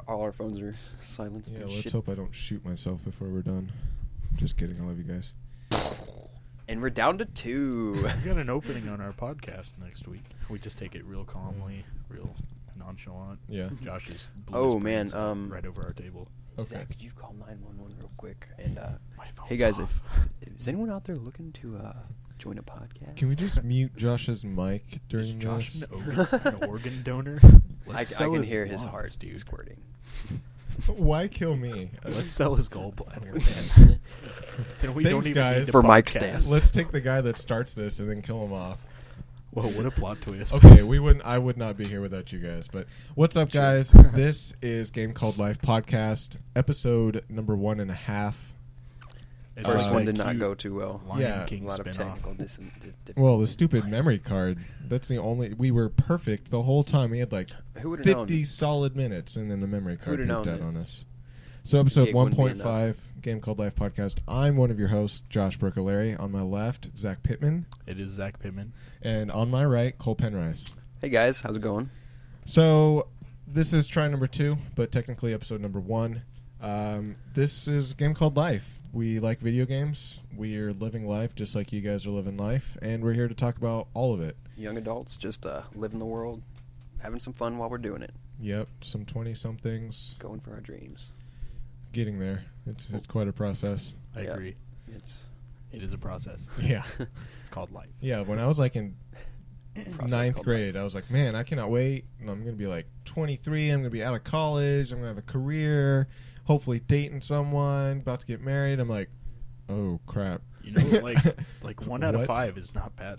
All our phones are silenced. Yeah, and let's shit. hope I don't shoot myself before we're done. Just kidding, I love you guys. And we're down to 2. We got an opening on our podcast next week. We just take it real calmly, real nonchalant. Yeah. Josh is Oh, man, right over our table. Okay. Zach, could you call 911 real quick? And My phone's hey guys, off. if is anyone out there looking to join a podcast? Can we just mute Josh's mic Is during Josh this? an organ donor? I Sell can his hear his lungs, heart dude. squirting. Why kill me? Let's sell his gallbladder, man. Then we don't Thanks, even guys. need to For Mike podcast. Stas. Let's take the guy that starts this and then kill him off. Whoa, what a plot twist. Okay, I would not be here without you guys. But what's up, guys? This is Game Called Life podcast, episode number 1.5. It's First like one a did not cute go too well. Lion Yeah. King A lot of spinoff. technical Well, the difficulties. stupid memory card. That's the only. We were perfect the whole time. We had like Who would have 50 known? solid minutes, and then the memory card Who'da pooped known out that on us. So episode gig wouldn't be 1.5, Game Called Life podcast. I'm one of your hosts, Josh Brookaleri. On my left, Zach Pittman. It is Zach Pittman. And on my right, Cole Penrice. Hey guys, how's it going? So this is try number 2, but technically episode number 1. This is Game Called Life. We like video games. We are living life just like you guys are living life. And we're here to talk about all of it. Young adults just living the world, having some fun while we're doing it, Yep, some 20-somethings. going for our dreams. Getting there. It's quite a process. I Yeah. agree. It is a process. Yeah. It's called life. Yeah, when I was like in Process ninth called grade, life. I was like, man, I cannot wait. And I'm going to be like 23. I'm going to be out of college. I'm going to have a career, hopefully dating someone, about to get married. I'm like, oh, crap. You know, like 1 out of What? 5 is not bad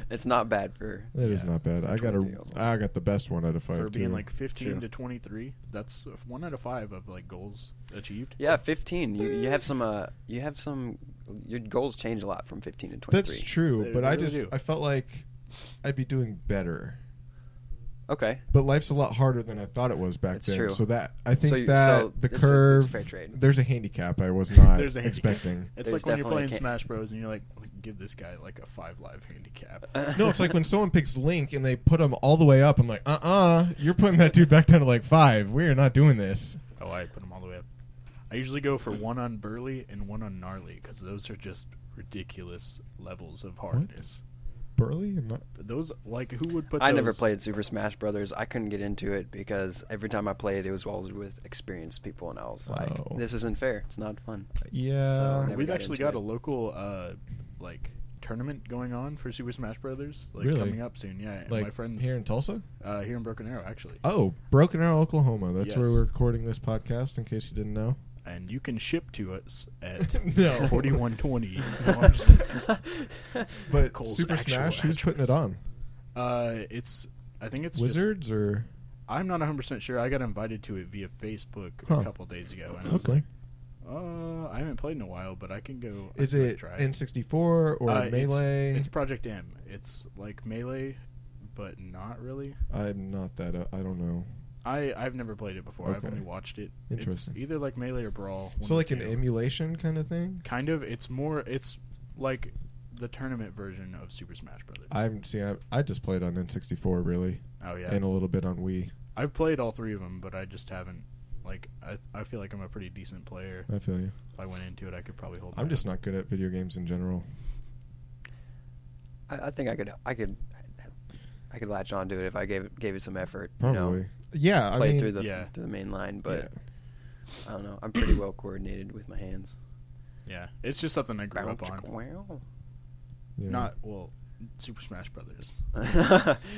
It's not bad for. It is Yeah, not bad. for I got 23-year-olds. I got the best 1 out of 5 for being too. like 15 True. to 23. That's 1 out of 5 of like goals achieved. Yeah, 15. You have some. Your goals change a lot from 15 to 23. That's true, They- but they I really just do. I felt like I'd be doing better. Okay. But life's a lot harder than I thought it was back It's then. true. So that I think So that the it's curve a fair trade. there's a handicap I was not There's a handicap. expecting. It's There's like when you're definitely playing a Smash Bros. And you're like, give this guy like a 5 live handicap. No, it's like when someone picks Link and they put him all the way up. I'm like, you're putting that dude back down to like 5. We are not doing this. Oh, I put them all the way up. I usually go for 1 on Burly and 1 on Gnarly because those are just ridiculous levels of hardness. Burly? I'm not. But those, like, who would put I those? never played Super Smash Brothers. I couldn't get into it because every time I played, it was always with experienced people, and I was like, Oh. "This isn't fair. It's not fun." Yeah. So, never We've got actually into got it. a local, like, tournament going on for Super Smash Brothers, like, Really? coming up soon. Yeah, and like my friends here in Tulsa? here in Broken Arrow, actually. Oh, Broken Arrow, Oklahoma. That's Yes. where we're recording this podcast. In case you didn't know. And you can ship to us at No. 4120. No, I'm just kidding. But Cole's Super actual Smash, who's putting it address. on? I think it's just, Wizards or I'm not 100% sure. I got invited to it via Facebook Huh. a couple days ago, and I was okay? like, I haven't played in a while, but I can go. Is I can it try N64 or Melee? It's Project M. It's like Melee, but not really. I'm not that. I don't know. I've never played it before. I've Okay. only watched it. Interesting. It's either like Melee or Brawl. one So of like the an two. emulation kind of thing. Kind of. It's like the tournament version of Super Smash Brothers. I just played on N64 really, Oh yeah. and a little bit on Wii. I've played all 3 of them, but I just haven't. Like I feel like I'm a pretty decent player. I feel you. If I went into it, I could probably hold. I'm my just own. not good at video games in general. I think I could latch on to it if I gave it some effort. Probably. You know, Yeah, I play mean, through the yeah. through the main line, but yeah. I don't know. I'm pretty well coordinated with my hands. Yeah, it's just something I grew up on. Wow. Yeah. Not Super Smash Brothers.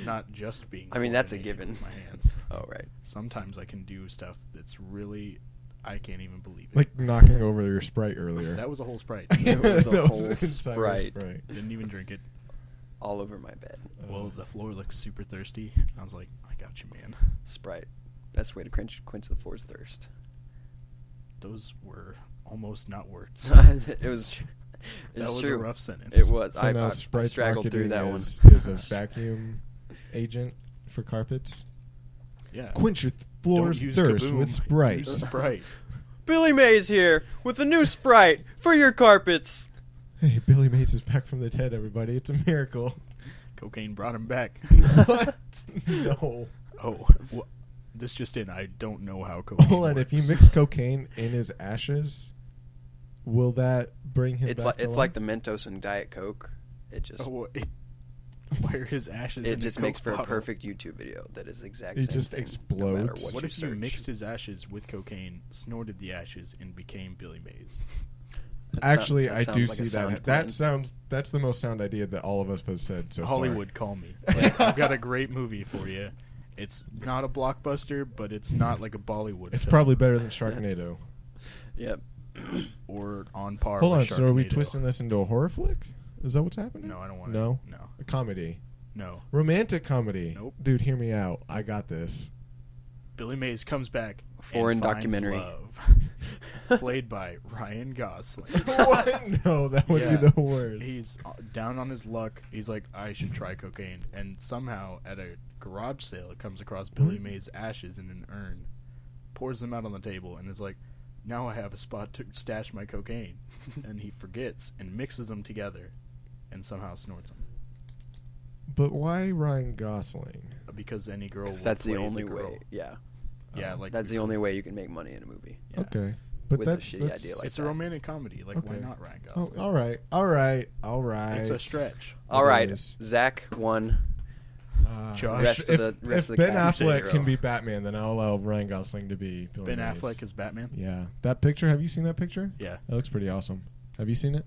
Not just being. I mean, that's a coordinated given. with my hands. Oh right. Sometimes I can do stuff that's really, I can't even believe it. Like knocking over your Sprite earlier. That was a whole Sprite. It was a That whole an entire Sprite. Didn't even drink it. All over my bed. Well, the floor looked super thirsty. I was like, I got you, man. Sprite. Best way to quench the floor's thirst. Those were almost not words. It was. That It's was true. a rough sentence. It was. So now I Sprite's straggled through that marketing one. is a vacuum agent for carpets. Yeah. Quench your Don't floor's use thirst Kaboom, with Sprite. Use Sprite. Billy Mays here with a new Sprite for your carpets. Hey, Billy Mays is back from the dead, everybody. It's a miracle. Cocaine brought him back. What? No. Oh, This just in, I don't know how cocaine Hold on, works. if you mix cocaine in his ashes, will that bring him It's back like to it's life? like the Mentos and Diet Coke. It just Why are his ashes in it a just Coke makes for a bottle? perfect YouTube video that is the exact It same just thing. explodes. No matter what, What you if you search. mixed his ashes with cocaine, snorted the ashes, and became Billy Mays? Actually, That I sounds do like a see sound that. plan. That's the most sound idea that all of us have said so Hollywood, call me. Like, I've got a great movie for you. It's not a blockbuster, but it's not like a Bollywood It's film. probably better than Sharknado. Yep. Or on par Hold on, with so are we Sharknado. twisting this into a horror flick? Is that what's happening? No, I don't want No? No. A comedy. No. Romantic comedy. Nope. Dude, hear me out. I got this. Billy Mays comes back. Foreign and finds documentary. love. Played by Ryan Gosling. What? No, that would Yeah. be the worst. He's down on his luck. He's like, I should try cocaine. And somehow, at a garage sale, it comes across Billy Mays' ashes in an urn, pours them out on the table, and is like, now I have a spot to stash my cocaine. And he forgets and mixes them together and somehow snorts them. But why Ryan Gosling? Because any girl will That's the play only girl. way. Yeah. Yeah, like That's the only way you can make money in a movie. Yeah. Okay. But With a that's shitty idea like It's a that. romantic comedy. Like, why Okay. not Ryan Oh, Gosling? all right. It's a stretch. All It right, is. Zach won. Josh. Rest of the if the Ben cast is Affleck zero. can be Batman, then I'll allow Ryan Gosling to be Billy Ben Mays. Affleck is Batman? Yeah. That picture, have you seen that picture? Yeah. That looks pretty awesome. Have you seen it?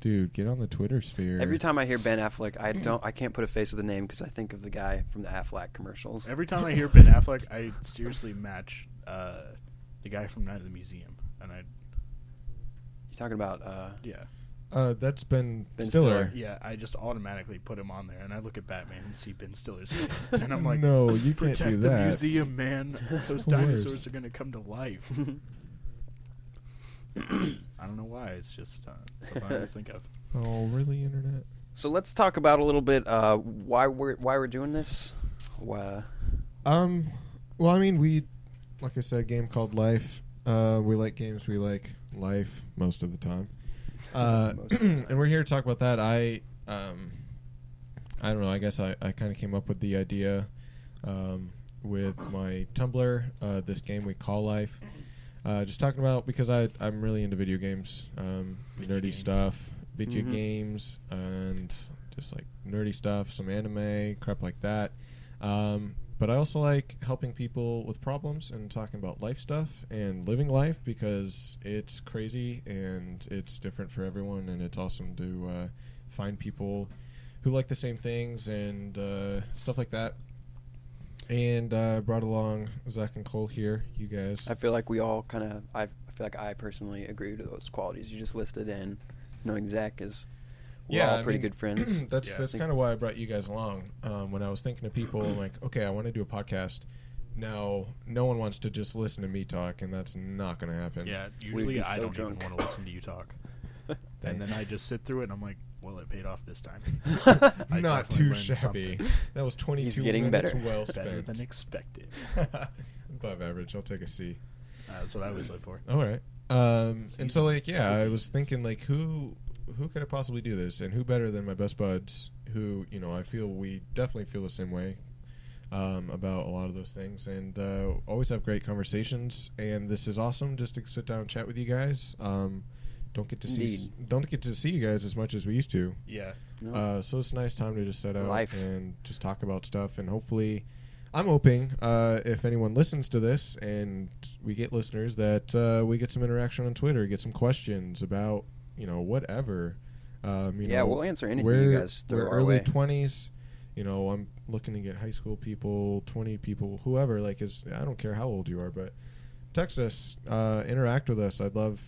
Dude, get on the Twitter sphere. Every time I hear Ben Affleck, I can't put a face with a name because I think of the guy from the Affleck commercials. Every time I hear Ben Affleck, I seriously match the guy from Night of the Museum. And I, You talking about? yeah. That's Ben Ben Stiller. Stiller. Yeah, I just automatically put him on there, and I look at Batman and see Ben Stiller's face, and I'm like, No, you can't protect do the that. museum, man. Those Of course. dinosaurs are going to come to life. I don't know why. It's just something I always think of. Oh, really, Internet? So let's talk about a little bit why we're doing this. Why, Well, I mean, like I said, a game called Life. We like games. We like life most of the time. Most of the time. And we're here to talk about that. I don't know. I guess I kind of came up with the idea with my Tumblr. This game we call Life. Just talking about because I'm really into video games, nerdy games. stuff, video Mhm. games, and just like nerdy stuff, some anime, crap like that. But I also like helping people with problems and talking about life stuff and living life because it's crazy and it's different for everyone, and it's awesome to find people who like the same things and stuff like that. And brought along Zach and Cole here, you guys. I feel like we all kind of. I feel like I personally agree to those qualities you just listed, and knowing Zach is, we're all I pretty mean, good friends. that's Yeah. that's kind of why I brought you guys along. When I was thinking of people, I'm like, okay, I want to do a podcast. Now, no one wants to just listen to me talk, and that's not going to happen. Yeah, be usually I so don't drunk. even want to listen to you talk. And then I just sit through it, and I'm like, well, it paid off this time. I Not definitely too learned shabby. something. That was 22 He's getting minutes better. well Better spent. than expected. Above average. I'll take a C. That's what I always live for. All right. And so, like, yeah, I Double was Ds. thinking, like, who could I possibly do this, and who better than my best buds, who I feel we definitely feel the same way about a lot of those things, and always have great conversations. And this is awesome, just to sit down and chat with you guys. Don't get to see you guys as much as we used to. Yeah. No. So it's a nice time to just sit out Life. and just talk about stuff, and hopefully, I'm hoping if anyone listens to this and we get listeners that we get some interaction on Twitter, get some questions about whatever. Yeah, we'll answer anything we're, you guys throw we're our early way. 20s. I'm looking to get high school people, 20 people, whoever. I don't care how old you are, but text us, interact with us. I'd love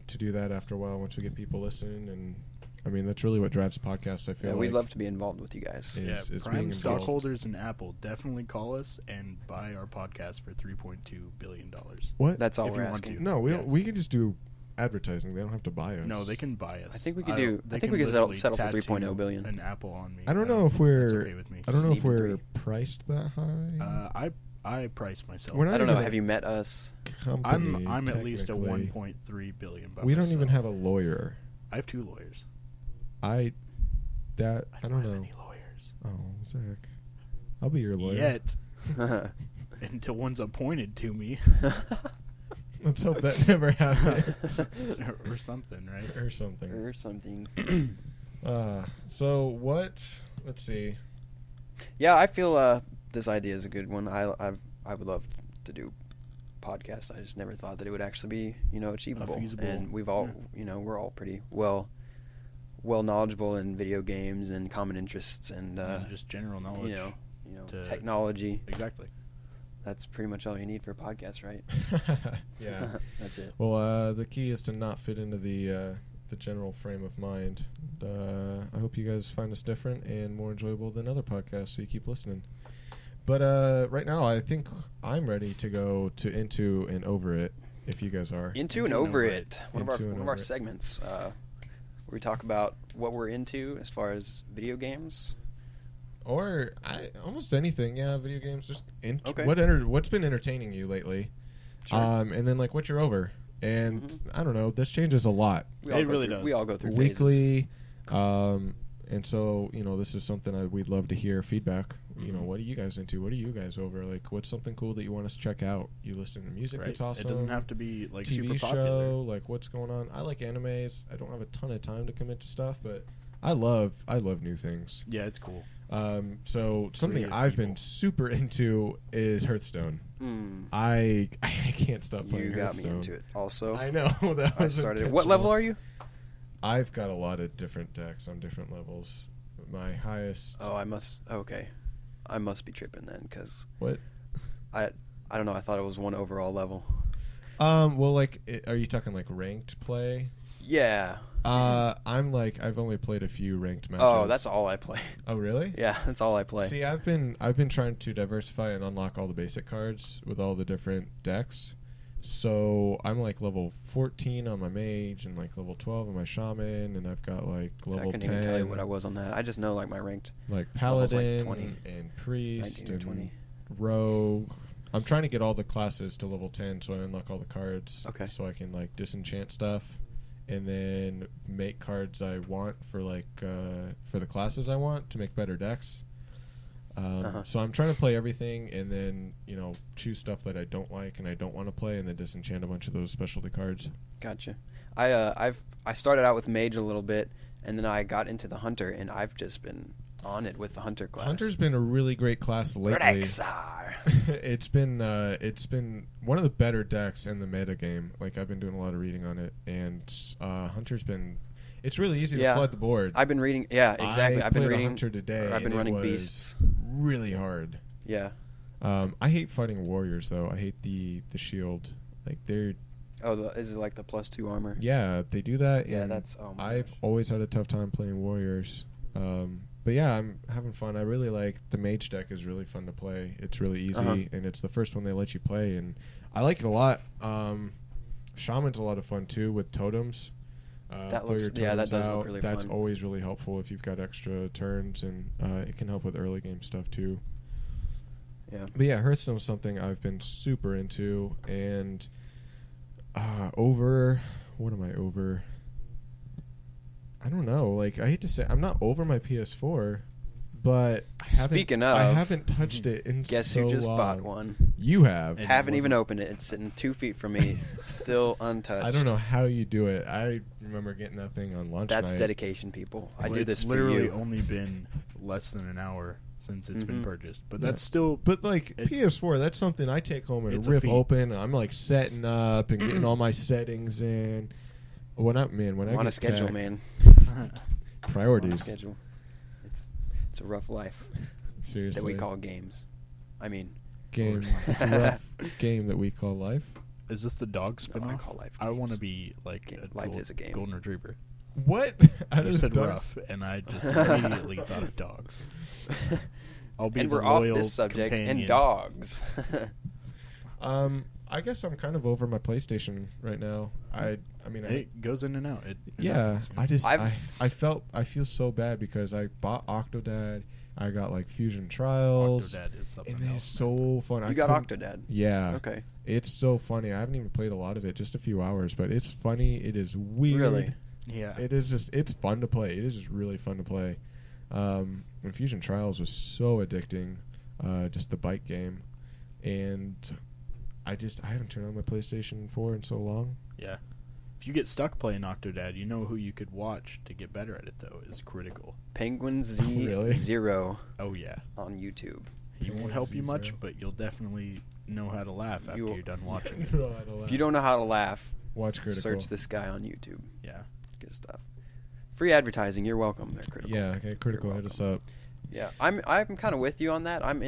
to do that after a while once we get people listening. And I mean, that's really what drives podcasts. I feel Yeah, like. we'd love to be involved with you guys. Yeah. Yeah, is being Prime involved. stockholders in Apple definitely call us and buy our podcast for $3.2 billion. What? That's all If we're you want asking. to. No, we Yeah. don't, we can just do advertising. They don't have to buy us. No, they can buy us. I think we could I do- don't- I they think can we could settle literally for tattoo 3.0 billion. An Apple on me. I don't know if we're. That's okay with me. I don't know if Just even we're priced that high. I price myself. We're not I don't know. even Have you met us? company, I'm at least a technically. 1.3 billion. By We don't even myself. have a lawyer. I have 2 lawyers. I don't have know. any lawyers Oh, Zach, I'll be your lawyer. yet. until one's appointed to me. Let's hope that never happens. or something, right? Or something. Or something. So what? Let's see. Yeah, I feel this idea is a good one. I would love to do podcasts. I just never thought that it would actually be, achievable. Feasible. And we've all, we're all pretty well knowledgeable in video games and common interests and just general knowledge. Technology. Exactly. That's pretty much all you need for a podcast, right? Yeah. That's it. Well, the key is to not fit into the general frame of mind. I hope you guys find us different and more enjoyable than other podcasts, so you keep listening. But right now, I think I'm ready to go to Into and Over It, if you guys are. Into and Over It. One Into of and our Over It. segments where we talk about what we're into as far as video games. Or almost anything, yeah, video games. Just Okay. What's been entertaining you lately? Sure. And then, like, what you're over. And, I don't know, this changes a lot. We all It go really through, does. We all go through phases. Weekly. And so, this is something we'd love to hear feedback. What are you guys into? What are you guys over? Like, what's something cool that you want us to check out? You listen to music Right. that's awesome. It doesn't have to be like TV super show, popular. like what's going on. I like animes. I don't have a ton of time to commit to stuff, but I love new things. Yeah, it's cool. So something Creative I've people. been super into is Hearthstone. Mm. I can't stop playing You got Hearthstone. me into it. Also, I know that I was started. What intentional. level are you? I've got a lot of different decks on different levels. My highest. Oh, I must. Okay, I must be tripping then, because What? I don't know. I thought it was one overall level. Well, like, are you talking like ranked play? Yeah. I'm like, I've only played a few ranked matches. Oh, that's all I play. Oh, really? Yeah, that's all I play. See, I've been trying to diversify and unlock all the basic cards with all the different decks. So I'm like level 14 on my mage and like level 12 on my shaman, and I've got like So I level couldn't 10 even tell you what I was on that. I just know like my ranked like levels, like, paladin 20, and priest 19 or and 20. rogue. I'm trying to get all the classes to level 10 so I unlock all the cards. Okay. So I can like disenchant stuff and then make cards I want for like for the classes I want to make better decks. So I'm trying to play everything and then choose stuff that I don't like and I don't want to play and then disenchant a bunch of those specialty cards. Gotcha. I started out with mage a little bit, and then I got into the hunter, and I've just been on it with the hunter class. Hunter's been a really great class lately. Rexar. It's been one of the better decks in the meta game. Like, I've been doing a lot of reading on it, and Hunter's been. It's really easy to flood the board. I've been reading. Yeah, exactly. I I've been played a reading. Hunter today. I've been and it running was beasts. Really hard. Yeah. I hate fighting warriors though. I hate the shield. Like they're. Oh, is it like the +2 armor? Yeah, they do that. Yeah, and that's. Oh my I've gosh. always had a tough time playing warriors. But yeah, I'm having fun. I really like the mage deck. Is really fun to play. It's really easy, and it's the first one they let you play, and I like it a lot. Shaman's a lot of fun too with totems. That throw looks- your yeah, that totems does look out. really That's fun. always really helpful if you've got extra turns, and it can help with early game stuff too. Yeah. But yeah, Hearthstone's something I've been super into, and over. What am I over? I don't know. Like, I hate to say, I'm not over my PS4, but Speaking of, I haven't touched it in Guess so who just long. bought one? You have. It Haven't even wasn't- opened it. It's sitting 2 feet from me, still untouched. I don't know how you do it. I remember getting that thing on launch That's night. dedication, people. I Well, do this it's for literally you. only been less than an hour since it's been Mhm. purchased, but Yeah. that's still. But like It's- PS4, that's something I take home and It's a rip feat. open. And I'm like setting up and getting all my settings in. When I I'm get on a schedule, tech- man. I'm on a Priorities. schedule. It's a rough life Seriously. that we call games. I mean, game. Or- It's a rough game that we call life. Is this the dog no, I spinoff? call life. I want to games. be like Life is a game. golden retriever. What? Out You of said dogs? rough, and I just immediately thought of dogs. I'll be and the we're off loyal this subject companion. and dogs. I guess I'm kind of over my PlayStation right now. I mean, It goes in and out. It yeah. happens, I just I've- I feel so bad because I bought Octodad. I got like Fusion Trials. Octodad is something And else. it's so fun. You got couldn't- Octodad. Yeah. Okay. It's so funny. I haven't even played a lot of it, just a few hours, but it's funny. It is weird. Really? Yeah. It is just, it's fun to play. It is just really fun to play. And Fusion Trials was so addicting, just the bike game. and I haven't turned on my PlayStation 4 in so long. Yeah. If you get stuck playing Octodad, you know who you could watch to get better at it, though, is Critical. Penguin Z Really? Zero Oh, yeah. on YouTube. He won't help you much, Z0. but you'll definitely know how to laugh after you're done watching it. If you don't know how to laugh, watch Critical. search this guy on YouTube. Yeah. Good stuff. Free advertising. You're welcome there, Critical. Yeah, okay, Critical, You're hit us welcome. up. Yeah, I'm kind of with you on that. I've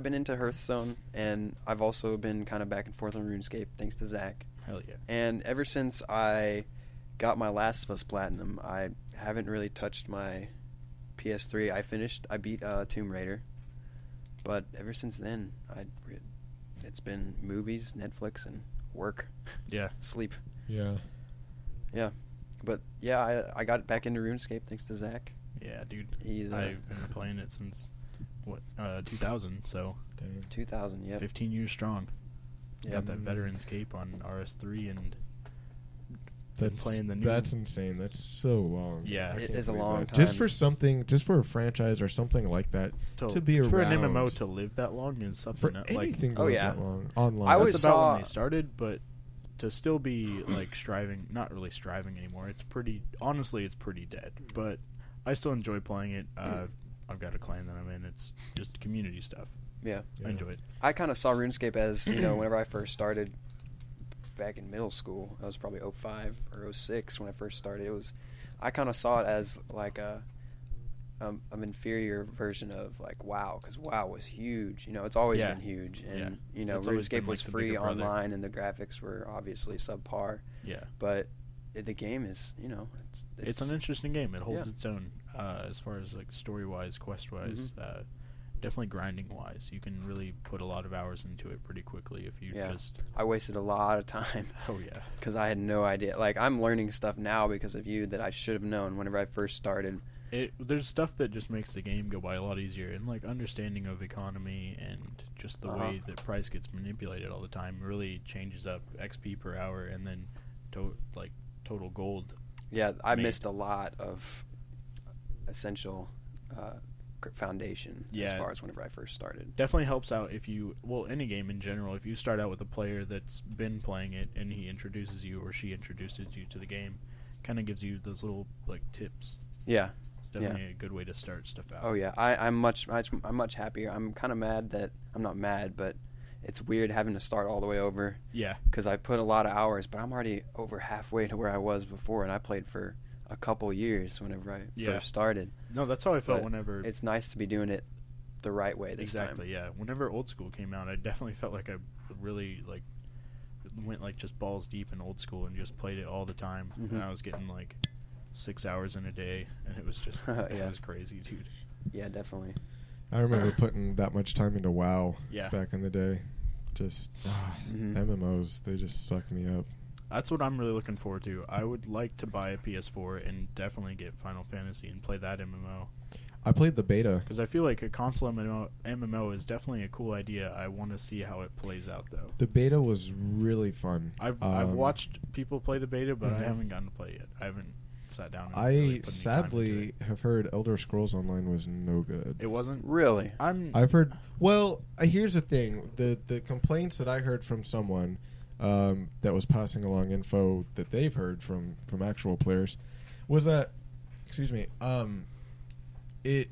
been into Hearthstone, and I've also been kind of back and forth on RuneScape thanks to Zach. Hell yeah. And ever since I got my Last of Us Platinum, I haven't really touched my PS3. I beat Tomb Raider, but ever since then, it's been movies, Netflix, and work, Yeah. sleep. Yeah. Yeah, but yeah, I got back into RuneScape thanks to Zach. Yeah, dude. He's I've been playing it since, 2000, so Damn. 2000. Yep. 15 years strong. Yep. Got that Veterans Cape on RS3 and been playing the new... That's insane. That's so long. Yeah. I It can't is a believe long that. time. Just for a franchise or something like that to be For an around. MMO to live that long is For something that, like... anything to Oh, live yeah. that long online. I always That's about saw- when they started, but to still be, like, striving... Not really striving anymore. It's pretty... Honestly, it's pretty dead. But I still enjoy playing it. I've got a clan that I'm in. It's just community stuff. Yeah. Yeah. I enjoy it. I kind of saw RuneScape as, whenever I first started back in middle school. I was probably 05 or 06 when I first started. I kind of saw it as like an inferior version of like WoW, because WoW was huge. It's always Yeah. been huge, Yeah. and It's always been, RuneScape like, was the free bigger brother. online, and the graphics were obviously subpar. Yeah. But the game is, It's an interesting game. It holds Yeah. its own as far as like story-wise, quest-wise, Mm-hmm. definitely grinding-wise. You can really put a lot of hours into it pretty quickly if you Yeah. just... I wasted a lot of time Oh, yeah. because I had no idea. Like, I'm learning stuff now because of you that I should have known whenever I first started. There's stuff that just makes the game go by a lot easier, and like understanding of economy and just the way that price gets manipulated all the time really changes up XP per hour, and then total gold. Yeah, I made. missed a lot of essential foundation as Yeah. far as whenever I first started. Definitely helps out if you, well, any game in general, if you start out with a player that's been playing it and he introduces you or she introduces you to the game, kind of gives you those little like tips. Yeah. It's definitely a good way to start stuff out. Oh yeah. I'm much happier. I'm kind of mad that I'm not mad, but it's weird having to start all the way over Yeah. because I put a lot of hours, but I'm already over halfway to where I was before, and I played for a couple years whenever I first started. No, that's how I felt But whenever... It's nice to be doing it the right way this Exactly, time. yeah. Whenever Old School came out, I definitely felt like I really like went like just balls deep in Old School and just played it all the time. Mhm. And I was getting like 6 hours in a day, and it was just it Yeah. was crazy, dude. Yeah, definitely. I remember putting that much time into WoW Yeah. back in the day. Just Mhm. MMOs, they just suck me up. That's what I'm really looking forward to. I would like to buy a PS4 and definitely get Final Fantasy and play that MMO. I played the beta. Because I feel like a console MMO is definitely a cool idea. I want to see how it plays out, though. The beta was really fun. I've watched people play the beta, but I haven't gotten to play it yet. I haven't sat down and really I put any time into sadly it. have heard Elder Scrolls Online was no good. It wasn't? Really? I've heard. Well, here's the thing: the complaints that I heard from someone that was passing along info that they've heard from actual players was that, excuse me, it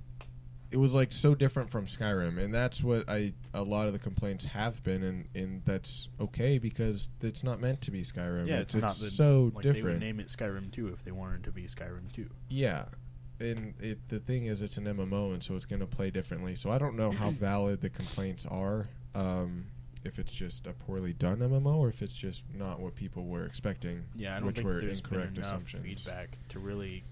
was like so different from Skyrim, and that's what a lot of the complaints have been, and that's okay because it's not meant to be Skyrim. Yeah, it's not so like different. They would name it Skyrim 2 if they wanted it to be Skyrim 2. Yeah, and the thing is, it's an MMO, and so it's going to play differently. So I don't know how valid the complaints are. If it's just a poorly done MMO, or if it's just not what people were expecting. Yeah, I don't which think were there's been incorrect enough assumptions. feedback to really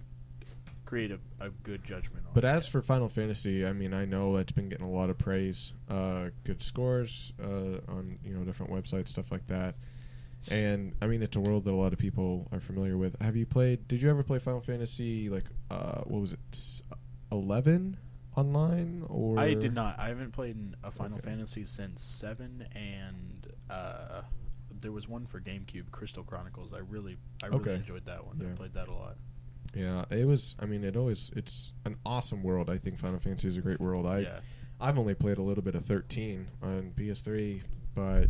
create a good judgment on But it as yet. for Final Fantasy, I mean, I know it's been getting a lot of praise, good scores on different websites, stuff like that. And I mean, it's a world that a lot of people are familiar with. Have you played? Did you ever play Final Fantasy what was it, 11 online? Or I did not. I haven't played a Final Okay. Fantasy since 7, and there was one for GameCube, Crystal Chronicles. I really Okay. enjoyed that one. Yeah. I played that a lot. Yeah, it was. I mean, it's an awesome world. I think Final Fantasy is a great world. Yeah. I've only played a little bit of 13 on PS3. but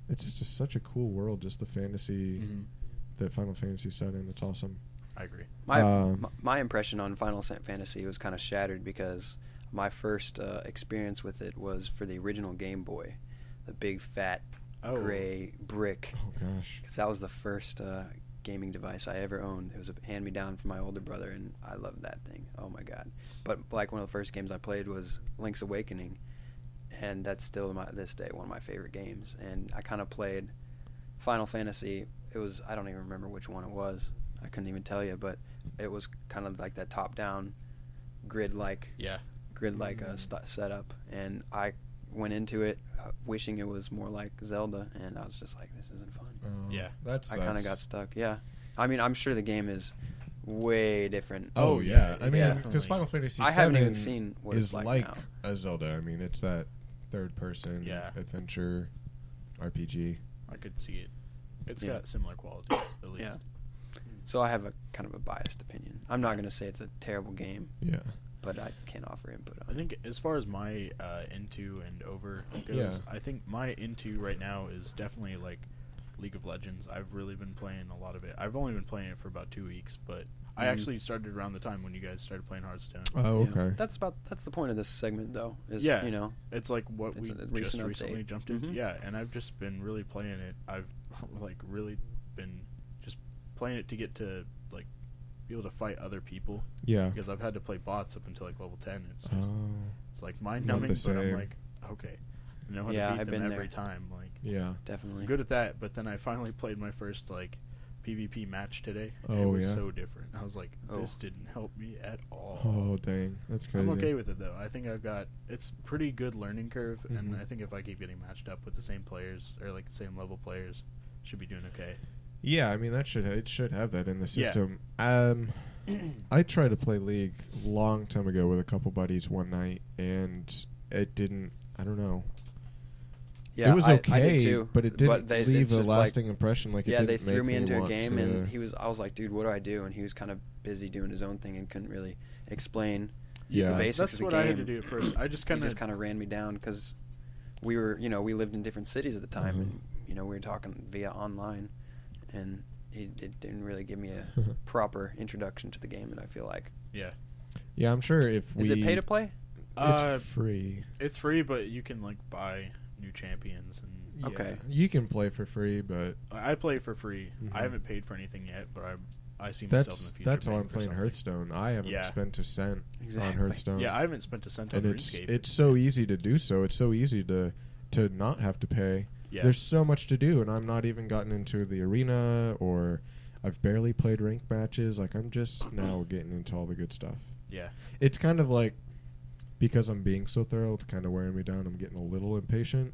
it's just such a cool world. Just the fantasy that Final Fantasy set in. It's awesome. I agree. My impression on Final Fantasy was kind of shattered because my first experience with it was for the original Game Boy, the big fat gray brick. Oh gosh, 'Cause that was the first gaming device I ever owned. It was a hand-me-down from my older brother, and I loved that thing. Oh my god! But like one of the first games I played was Link's Awakening, and that's still this day one of my favorite games. And I kind of played Final Fantasy. It was, I don't even remember which one it was. I couldn't even tell you, but it was kind of like that top-down grid-like setup, and I went into it wishing it was more like Zelda, and I was just like, this isn't fun. That's I kind of got stuck. Yeah, I mean, I'm sure the game is way different. Oh yeah, I mean, Yeah. because Final Fantasy I haven't even 7 seen what is it's like now. a Zelda. I mean, it's that third-person adventure RPG. I could see it. It's got similar qualities, at least. Yeah. So I have a kind of a biased opinion. I'm not going to say it's a terrible game, Yeah. but I can't offer input on I it. think as far as my into and over goes, I think my into right now is definitely like League of Legends. I've really been playing a lot of it. I've only been playing it for about 2 weeks, but I actually started around the time when you guys started playing Hearthstone. Oh, Yeah. okay. That's the point of this segment, though. Is, Yeah. you know, It's like what It's we a just recent recently update. jumped into. Mhm. Yeah, and I've just been really playing it. I've like really been just playing it to get to like be able to fight other people Yeah. because I've had to play bots up until like level 10. It's just Oh. it's like mind numbing, Not the but I'm same. like, okay, I know how Yeah, to beat I've them been every there. time. Like Yeah. definitely. I'm good at that, but then I finally played my first like PvP match today. And it Oh, was yeah? so different. I was like, this Oh. didn't help me at all. Oh dang, that's crazy. I'm okay with it though. I think it's pretty good learning curve, and Mhm. I think if I keep getting matched up with the same players or like the same level players, should be doing okay. Yeah, I mean it should have that in the Yeah. system. I tried to play League long time ago with a couple buddies one night, and it didn't. I don't know. Yeah, it was okay, I did too, but it didn't leave it's a just lasting impression. Like it yeah, didn't they threw make me into a want game, to- and I was like, dude, what do I do? And he was kind of busy doing his own thing and couldn't really explain Yeah. the basics That's of the what game. I had to do at first. I just He kind just of kind of ran me down because we lived in different cities at the time, Mhm. and we were talking via online, and it didn't really give me a proper introduction to the game that I feel like. yeah. Yeah, I'm sure if we. Is it pay to play? It's free. It's free, but you can like buy new champions, and Okay. Yeah, you can play for free, but I play for free. Mhm. I haven't paid for anything yet, but I see myself in the future. that's how paying I'm for playing something. Hearthstone. I haven't Yeah. spent a cent Exactly. on Hearthstone. Yeah, I haven't spent a cent on and RuneScape. it's so easy to do so. It's so easy to not have to pay. Yeah. There's so much to do, and I'm not even gotten into the arena, or I've barely played ranked matches. Like I'm just now getting into all the good stuff. Yeah. It's kind of like, because I'm being so thorough, it's kind of wearing me down. I'm getting a little impatient,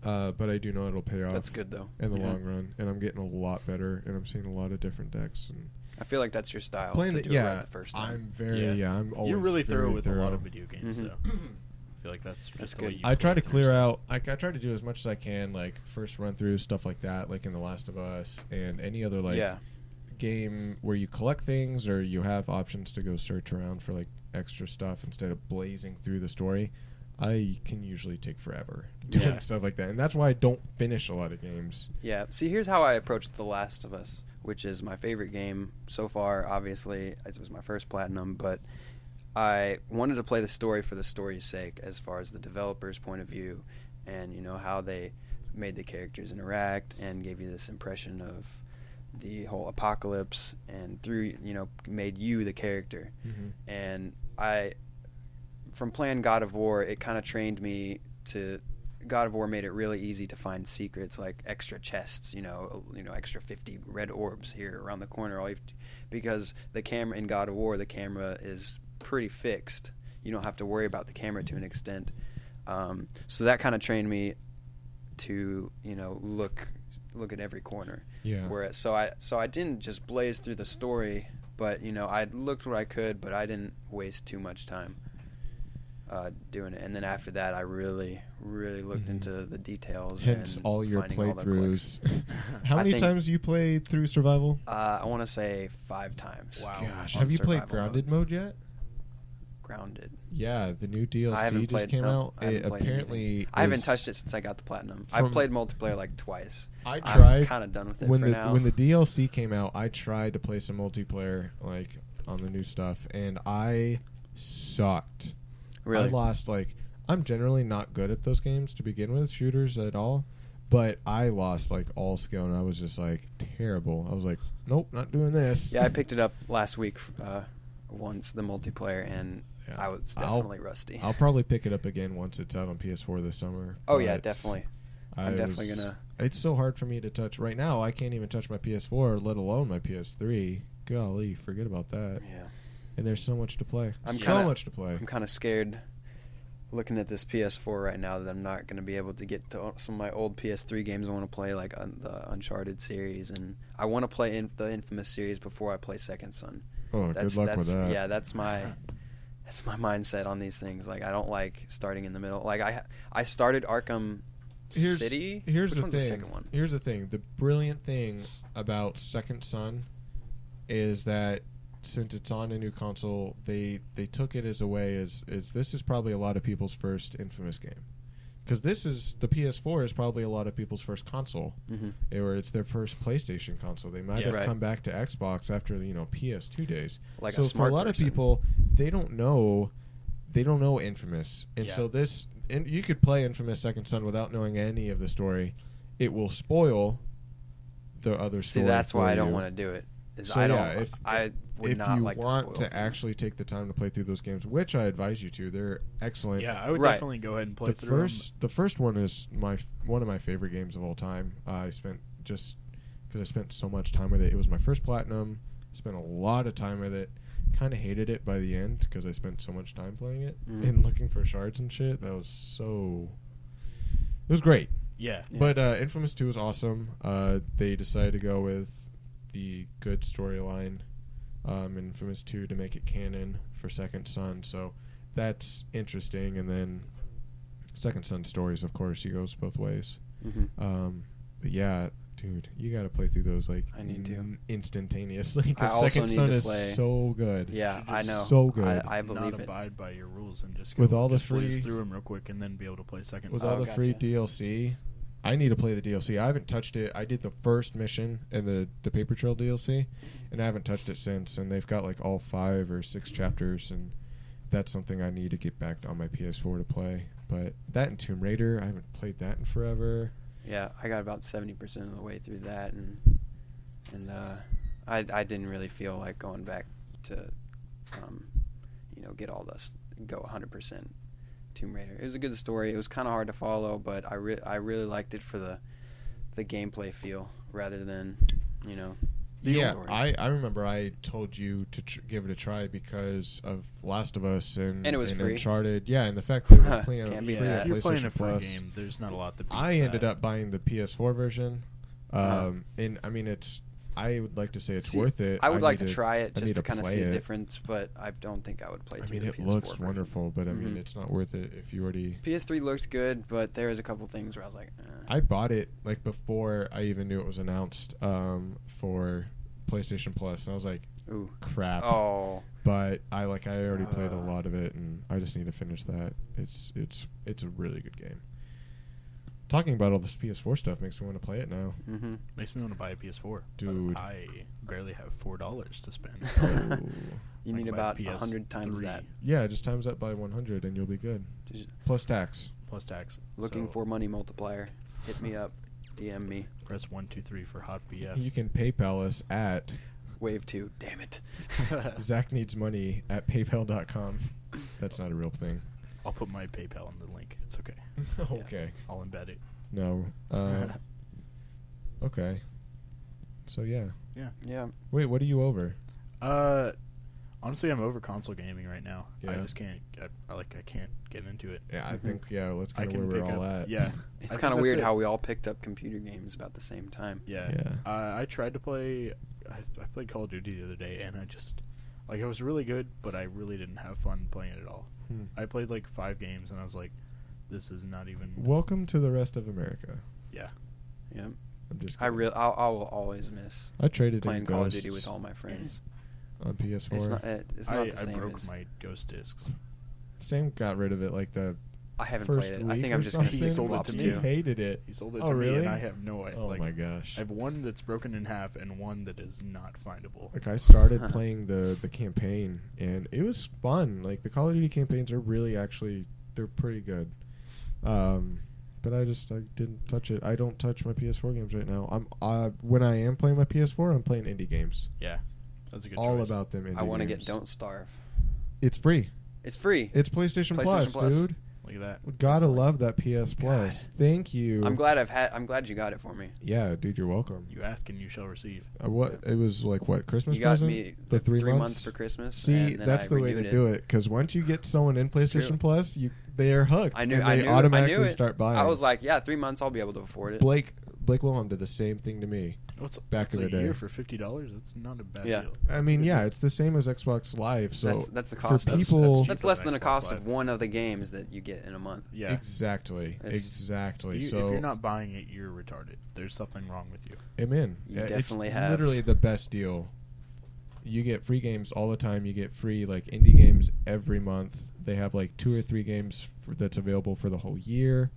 but I do know it'll pay off. That's good though. in the Yeah. long run, and I'm getting a lot better, and I'm seeing a lot of different decks. And I feel like that's your style playing to the, do yeah, it right the first time. I'm very I'm always You're really very thorough with a lot thorough. of video games, Mhm. though. I feel like that's just the way good. you I try play to through clear stuff. out. I try to do as much as I can, like first run through stuff like that, like in The Last of Us and any other like yeah. game where you collect things or you have options to go search around for like extra stuff instead of blazing through the story. I can usually take forever doing Yeah. stuff like that, and that's why I don't finish a lot of games. Yeah. See, here's how I approached The Last of Us, which is my favorite game so far. Obviously, it was my first platinum, but I wanted to play the story for the story's sake, as far as the developer's point of view, and how they made the characters interact and gave you this impression of the whole apocalypse, and through made you the character. And from playing God of War, it kind of trained me to. God of War made it really easy to find secrets, like extra chests, extra 50 red orbs here around the corner. Because the camera in God of War, the camera is pretty fixed. You don't have to worry about the camera to an extent. So that kind of trained me to look at every corner. Yeah. Whereas so I didn't just blaze through the story, but I looked what I could, but I didn't waste too much time doing it. And then after that, I really looked Mhm. into the details. Hence and all your finding all the playthroughs. collections. How I many think- times you played through survival? I want to say 5 times. Wow. Gosh, on have you played survival grounded mode yet? Grounded. Yeah, the new I haven't DLC just played. came no, out. I haven't It played apparently anything. I haven't is- touched it since I got the platinum. From- I've played multiplayer like twice. I I'm tried kind of done with it when for the now. when the DLC came out. I tried to play some multiplayer like on the new stuff, and I sucked. Really? I lost like I'm generally not good at those games to begin with, shooters at all. But I lost like all skill, and I was just like terrible. I was like, nope, not doing this. Yeah, I picked it up last week once, the multiplayer, and Yeah. I was definitely rusty. I'll probably pick it up again once it's out on PS4 this summer. Oh yeah, but definitely. I I'm definitely was- gonna. It's so hard for me to touch right now. I can't even touch my PS4, let alone my PS3. Golly, forget about that. Yeah. And there's so much to play. I'm so kinda- much to play. I'm kind of scared looking at this PS4 right now that I'm not going to be able to get to some of my old PS3 games I want to play, like the Uncharted series, and I want to play the Infamous series before I play Second Son. Oh, good luck with that. Yeah, that's my mindset on these things. Like, I don't like starting in the middle. Like, I started Arkham City. Here's Which the one's thing. the second one? Here's the thing. The brilliant thing about Second Son is that since it's on a new console, they took it as a way as this is probably a lot of people's first Infamous game. Because the PS4 is probably a lot of people's first console, or it's their first PlayStation console. They might Yeah, have right. come back to Xbox after PS2 days. Like so a for smart a lot person. of people, they don't know Infamous, and Yeah. so and you could play Infamous Second Son without knowing any of the story. It will spoil the other See, story. that's why for I don't you. want to do it. Is So, I don't. yeah, I would if not you like want to to spoil things. actually take the time to play through those games, which I advise you to, they're excellent. Yeah, I would Right. definitely go ahead and play the through 'em. the first one is one of my favorite games of all time. I spent so much time with it. It was my first platinum. Spent a lot of time with it. Kind of hated it by the end because I spent so much time playing it and looking for shards and shit. That was so. It was great. Yeah. Yeah. But Infamous 2 is awesome. They decided to go with the good storyline in Infamous 2 to make it canon for Second Son, so that's interesting. And then Second Son stories, of course, he goes both ways. But yeah, dude, you got to play through those like I need to. instantaneously. I Because also Second need Son to is play- so good. Yeah, Should I just know. so good. I Not believe it. abide by your rules and just With all the blaze free- through them real quick and then be able to play Second With Son. all the free gotcha. DLC, I need to play the DLC. I haven't touched it. I did the first mission in the Paper Trail DLC, and I haven't touched it since. And they've got like all 5 or 6 chapters, and that's something I need to get back on my PS4 to play. But that and Tomb Raider, I haven't played that in forever. Yeah, I got about 70% of the way through that, and I didn't really feel like going back to, get all this, go 100% Tomb Raider. It was a good story. It was kind of hard to follow, but I really liked it for the gameplay feel rather than, the story. I remember I told you to give it a try because of Last of Us and it was free. Uncharted. Yeah, and the fact that it was playing Can't free beat on that. If you're playing a PlayStation free Plus. game, there's not a lot that beats I ended that. up buying the PS4 version, Uh-huh. and I mean I would like to say it's See, worth it. I would like need to try it I just need to kind of play see a it. difference, but I don't think I would play I through mean, the it PS4 looks version. wonderful, but I mean, Mhm. it's not worth it if you already. PS3 looked good, but there was a couple things where I was like, I bought it like before I even knew it was announced for PlayStation Plus, and I was like, ooh, crap. oh, But I already played a lot of it, and I just need to finish that. It's a really good game. Talking about all this PS4 stuff makes me want to play it now. mm-hmm. Makes me want to buy a PS4. Dude. But I barely have $4 to spend. Oh. You I need can buy about PS3. 100 times that. Yeah, just times that by 100 and you'll be good. Just Plus tax. Plus tax. looking So for money multiplier. Hit me up, DM me. press 1, 2, 3 for hot BF. You can PayPal us at Wave 2, damn it. Zach needs money at paypal.com. That's not a real thing. I'll put my PayPal in the link. It's okay. Okay. I'll embed it. No. Okay. So yeah. Yeah. Wait, what are you over? Honestly, I'm over console gaming right now. I Yeah. just can't. I can't get into it. Yeah, I Mhm. think that's I kind of can where we're pick all up. at. Yeah. It's I think kind of that's weird it. how we all picked up computer games about the same time. Yeah. Yeah. I tried to play. I played Call of Duty the other day, and I just it was really good, but I really didn't have fun playing it at all. Hmm. I played like 5 games, and I was like, "This is not even." Welcome to the rest of America. Yeah. Yeah. I'm just. I kidding. will always miss I traded playing in Call of Ghosts. Duty with all my friends. on PS4. It's not. It's not the I same. broke as, my Ghost discs. Sam got rid of it like the I haven't first played it. week I think or I'm just gonna something. stick Sold with it Blops to He me. 2. hated it. He sold it Oh, to really? me, and I have no idea. Oh like, my gosh. I have one that's broken in half and one that is not findable. Like I started playing the campaign and it was fun. Like the Call of Duty campaigns are really actually they're pretty good. But I didn't touch it. I don't touch my PS4 games right now. I'm when I am playing my PS4, I'm playing indie games. Yeah, that's a good All choice. about them indie I want to games. get Don't Starve. It's free. It's free. It's PlayStation, PlayStation Plus. dude. Look at that. Gotta Definitely. love that PS Plus. Thank you. I'm glad you got it for me. Yeah, dude, you're welcome. You ask and you shall receive. What it was like? What Christmas You got present? me the 3 months months for Christmas. See, and then that's I the way to renewed do it. Because once you get someone in It's true. PlayStation Plus, they are hooked. I knew. And I they knew. automatically I knew it. start buying. I was like, yeah, 3 months. I'll be able to afford it. Blake Wilhelm did the same thing to me. Back in the day. year for $50. That's not a bad Yeah. deal. I That's a mean, good yeah, deal. it's the same as Xbox Live. So that's the for cost. people, That's cheaper less than than the Xbox cost Live. of one of the games that you get in a month. Yeah. exactly. You, So if you're not buying it, you're retarded. There's something wrong with you. amen. You Yeah, definitely it's have. literally the best deal. You get free games all the time. You get free like indie games every month. They have like 2 or 3 games that's available for the whole year.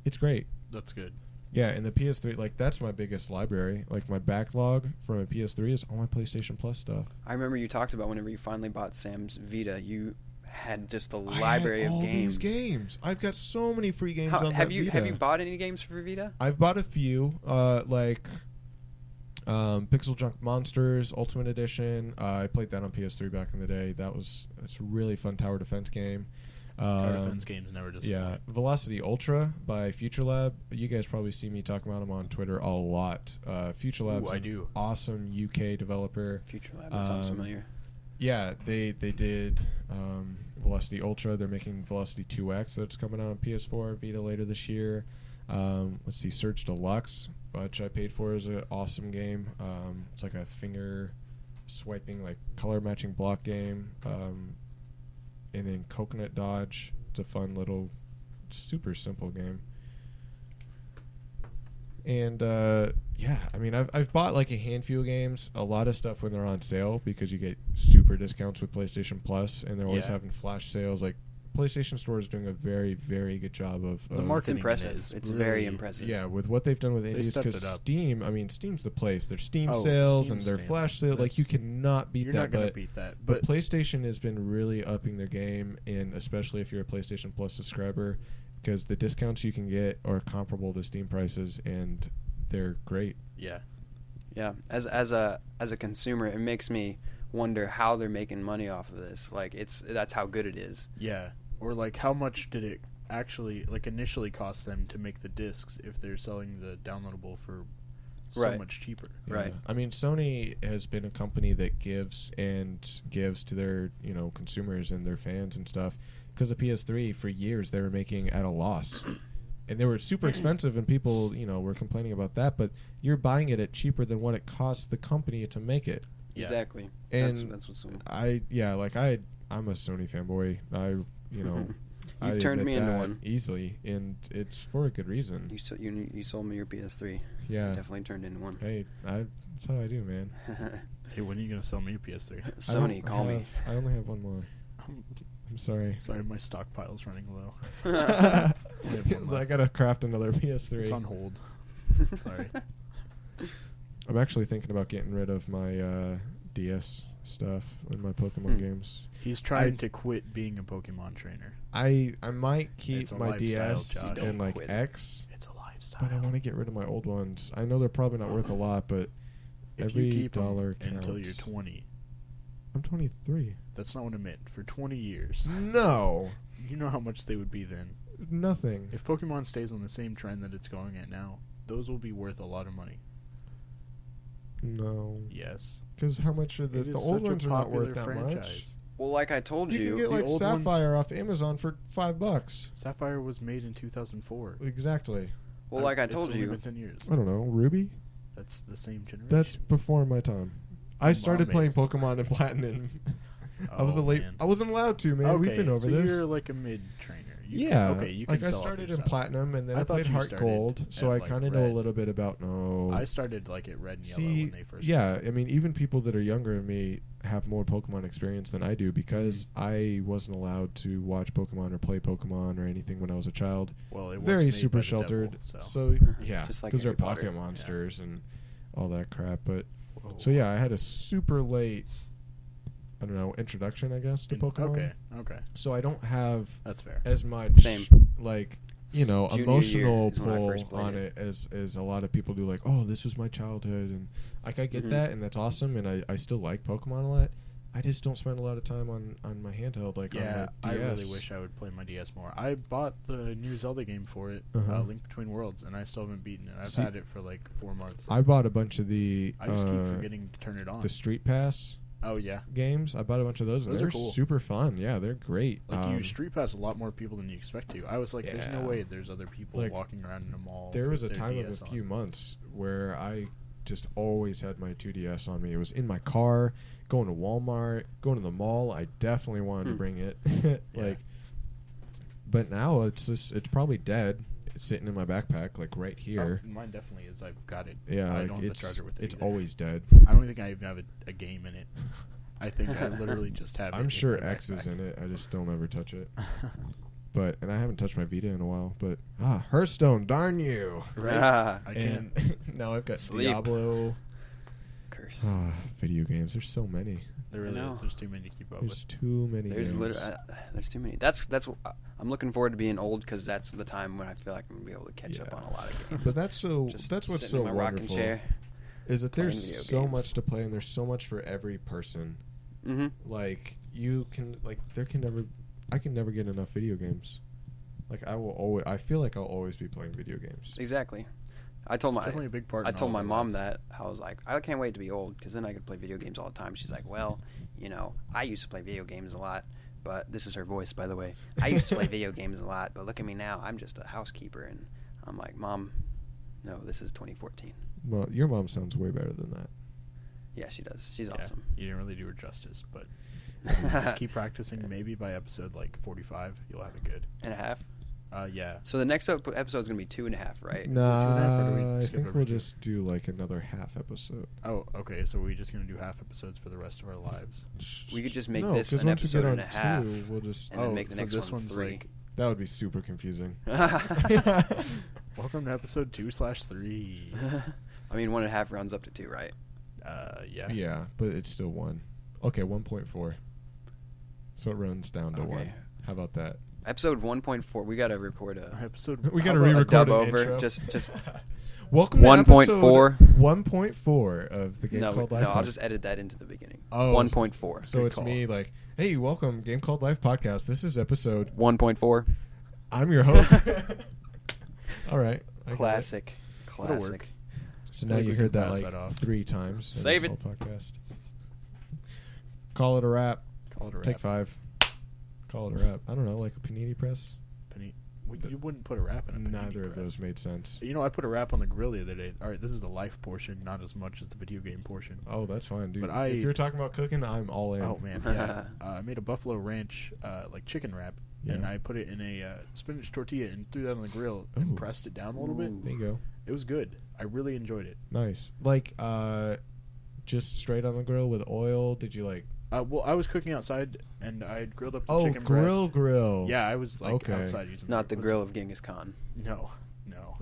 It's great. That's good. Yeah, and the PS3, like that's my biggest library. Like my backlog from a PS3 is all my PlayStation Plus stuff. I remember you talked about whenever you finally bought Sam's Vita, you had just a I library had of all games. These games. I've got so many free games on Have that you Vita. bought any games for Vita? I've bought a few, like Pixel Junk Monsters Ultimate Edition. I played that on PS3 back in the day. It's a really fun tower defense game. Tower defense games never disappoint. Yeah, Velocity Ultra by FutureLab. You guys probably see me talking about them on Twitter a lot. FutureLab's I do. awesome UK developer. Future Lab. That sounds familiar. Yeah, they did Velocity Ultra. They're making Velocity 2X that's coming out on PS4 and Vita later this year. Let's see, Surge Deluxe, which I paid for, is an awesome game. It's like a finger swiping, like color matching block game. And then Coconut Dodge. It's a fun little, super simple game. And yeah, I mean, I've bought like a handful of games, a lot of stuff when they're on sale because you get super discounts with PlayStation Plus, and they're always Yeah. having flash sales. Like PlayStation Store is doing a very, very good job of The It's marketing impressive. is It's really- very impressive. yeah, with what they've done with They indies, stepped because it up. Steam, I mean, Steam's the place. Their Steam Oh, sales Steam's and their Steam. flash sales, like you That's- cannot beat You're that. not going but to beat that. But But PlayStation has been really upping their game, and especially if you're a PlayStation Plus subscriber, because the discounts you can get are comparable to Steam prices, and they're great. yeah. Yeah, as a consumer, it makes me wonder how they're making money off of this. Like that's how good it is. Yeah. Or like how much did it actually like initially cost them to make the discs if they're selling the downloadable for so Right. much cheaper? Right. I mean, Sony has been a company that gives to their consumers and their fans and stuff. Because the PS3 for years they were making at a loss. And they were super expensive, and people, were complaining about that. But you're buying it at cheaper than what it costs the company to make it. Yeah. Exactly. And that's what's. I'm a Sony fanboy. You've turned admit me into that one. easily, and it's for a good reason. You sold me your PS3. Yeah. You definitely turned into one. Hey, that's how I do, man. Hey, when are you going to sell me a PS3? Sony, call me. I only have one more. I'm sorry. Sorry, my stockpile's running low. I one left. gotta craft another PS3. It's on hold. Sorry. I'm actually thinking about getting rid of my DS stuff and my Pokemon games. He's trying to quit being a Pokemon trainer. I might keep It's a my lifestyle, DS Josh. and like Quit it. X, It's a lifestyle. but I want to get rid of my old ones. I know they're probably not worth a lot, but if every you keep 'em dollar until you're counts. 20, I'm 23. that's not what I meant. For 20 years, No, you know how much they would be then. nothing. If Pokemon stays on the same trend that it's going at now, those will be worth a lot of money. No, Yes. because how much are It the is old such a ones are not popular worth that much. franchise. Well, like I told You can get the like old ones- Sapphire off Amazon for $5. Sapphire was made in 2004. Exactly. Well, like I It's told only you, been 10 years. I don't know. Ruby? That's the same generation. That's before my time. I My started mom playing is. Pokemon in Platinum. I was Oh, a late. man. I wasn't allowed to, man. Okay, We've been over so this. you're like a mid trainer. You yeah. Can, okay, you can like I sell off started your in stuff. platinum, and then I I thought played you Heart started Gold, so at, I like, kind of know a red. little bit about. No, I started like at red and yellow See, when they first. yeah, I mean, even people that are younger than me have more Pokemon experience than I do because I wasn't allowed to watch Pokemon or play Pokemon or anything when I was a child. Well, it was Very made super by the sheltered. devil, So yeah, Just like because they're Harry Potter. pocket monsters and all that crap. But Whoa. so yeah, I had a super late, I don't know, introduction, I guess, to Pokemon. Okay, So I don't have that's fair. as much Same. like junior year emotional is when I pull first played on it as a lot of people do. Like, oh, this was my childhood, and like I get Mhm. that, and that's awesome, and I still like Pokemon a lot. I just don't spend a lot of time on my handheld, like Yeah, on I my DS. really wish I would play my DS more. I bought the new Zelda game for it, Uh-huh. Link Between Worlds, and I still haven't beaten it. I've See, had it for like 4 months. I bought a bunch of the I just keep forgetting to turn it on. the Street Pass Oh yeah, games. I bought a bunch of those. And Those are they're cool. super fun. Yeah, they're great. like you Street Pass a lot more people than you expect to. I was like, there's no Yeah. way there's other people Like, walking around in a mall. There was a with their time of DS a on. few months where I just always had my 2DS on me. It was in my car, going to Walmart, going to the mall. I definitely wanted to bring it. Yeah. But now it's probably dead. It's sitting in my backpack, like right Oh, here. mine definitely is. I've got it. Yeah, I like, don't have the it's charger with it. it's either. always dead. I don't think I even have a game in it. I think I literally just have it. I'm in sure my X is backpack. in it. I just don't ever touch it. And I haven't touched my Vita in a while. But Hearthstone, darn you! Ah, I can't. And now I've got Sleep. Diablo. curse. Video games. There's so many. There really know. is. There's too many to keep up There's with. too many. There's games. there's too many. That's I'm looking forward to being old because that's the time when I feel like I'm gonna be able to catch up Yeah. on a lot of games. But that's what's Sitting so in my rocking wonderful chair. is that playing there's video so games. much to play and there's so much for every person. Mm-hmm. Like you can I can never get enough video games. Like I feel like I'll always be playing video games. Exactly. I told my Definitely a big part. I in told all my of our mom lives. that. I was like, I can't wait to be old because then I could play video games all the time. She's like, well, I used to play video games a lot, but this is her voice, by the way. I used to play video games a lot, but look at me now. I'm just a housekeeper. And I'm like, Mom, no, this is 2014. Well, your mom sounds way better than that. Yeah, she does. She's Yeah, awesome. You didn't really do her justice, but just keep practicing. Maybe by episode like 45, you'll have it good. And a half. Yeah. So the next episode is gonna be 2.5, right? Nah, or do we I skip think over we'll two? just do like another half episode. Oh, okay. So we're just gonna do half episodes for the rest of our lives. We could just make No, this 'cause an once we episode get and on a half. 2, we'll just. And then make the so next this one one's 3. like, That would be super confusing. welcome to episode 2/3. I mean, 1.5 rounds up to 2, right? Yeah. Yeah, but it's still 1. Okay, 1.4. So it runs down to Okay. 1. How about that? Episode 1.4. We gotta record a Episode. We how got to about- re-record dub an over, intro. just- Welcome to 1.4. episode 1.4 of the Game no, Called no. Life. I'll podcast. just edit that into the beginning. Oh, 1.4. So Good it's call. me like, hey, welcome, Game Called Life podcast. This is episode. 1.4. I'm your host. All right. I got it. Classic. That'll Classic. work. So I now think you we heard can that pass like that off. 3 times. in Save this it. whole podcast. Call it a wrap. Call it a wrap. Take 5. Call it a wrap. I don't know, like a panini press. You wouldn't put a wrap in a panini Neither of press. those made sense. You know, I put a wrap on the grill the other day. All right, this is the life portion, not as much as the video game portion. Oh, that's fine, dude. But if you're talking about cooking, I'm all in. Oh man, yeah. I made a Buffalo Ranch like chicken wrap, and Yeah. I put it in a spinach tortilla and threw that on the grill and Ooh. pressed it down a little bit. There you go. It was good. I really enjoyed it. Nice. Like, just straight on the grill with oil. Did you like? Well, I was cooking outside, and I had grilled up the Oh, chicken grill. Yeah, I was like Okay. outside using Not the was- grill of Genghis Khan. No.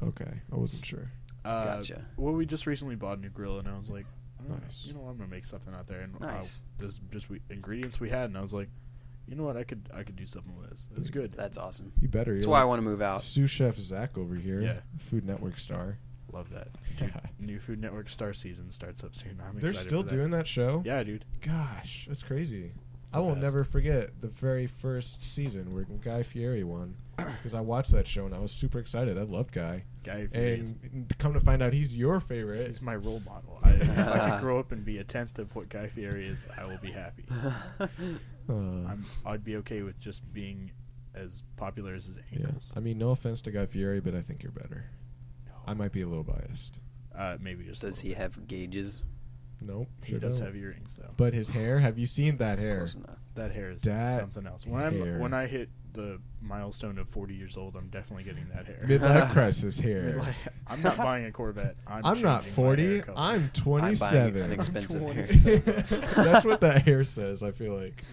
Okay, I wasn't sure. Gotcha. Well, we just recently bought a new grill, and I was like, Nice. you know, I'm gonna make something out there, and Nice. there's just ingredients we had, and I was like, you know what, I could do something with this. It was good. That's awesome. You better. That's You're why I like want to move out. Sous Chef Zach over here. Yeah. Food Network star. Love that. Dude, new Food Network Star season starts up soon. I'm They're excited still for doing that show. Yeah, dude. Gosh, that's crazy. It's I the will best. never forget the very first season where Guy Fieri won because I watched that show and I was super excited. I loved Guy. Guy Fieri is And come to find out, he's your favorite. he's my role model. If I could grow up and be a tenth of what Guy Fieri is, I will be happy. I'd be okay with just being as popular as his yeah. ankles. I mean, no offense to Guy Fieri, but I think you're better. No. I might be a little biased. Maybe just. Does a he little have gauges? Nope. bit. He sure does don't. have earrings though. But his hair, have you seen that hair? Close enough. that hair is That something else. hair. When I hit the milestone of 40 years old, I'm definitely getting that hair. Midlife crisis here. I'm not buying a Corvette. I'm not changing my 40. hair color. I'm I'm 27. buying an expensive hair. 27. That's what that hair says. I feel like.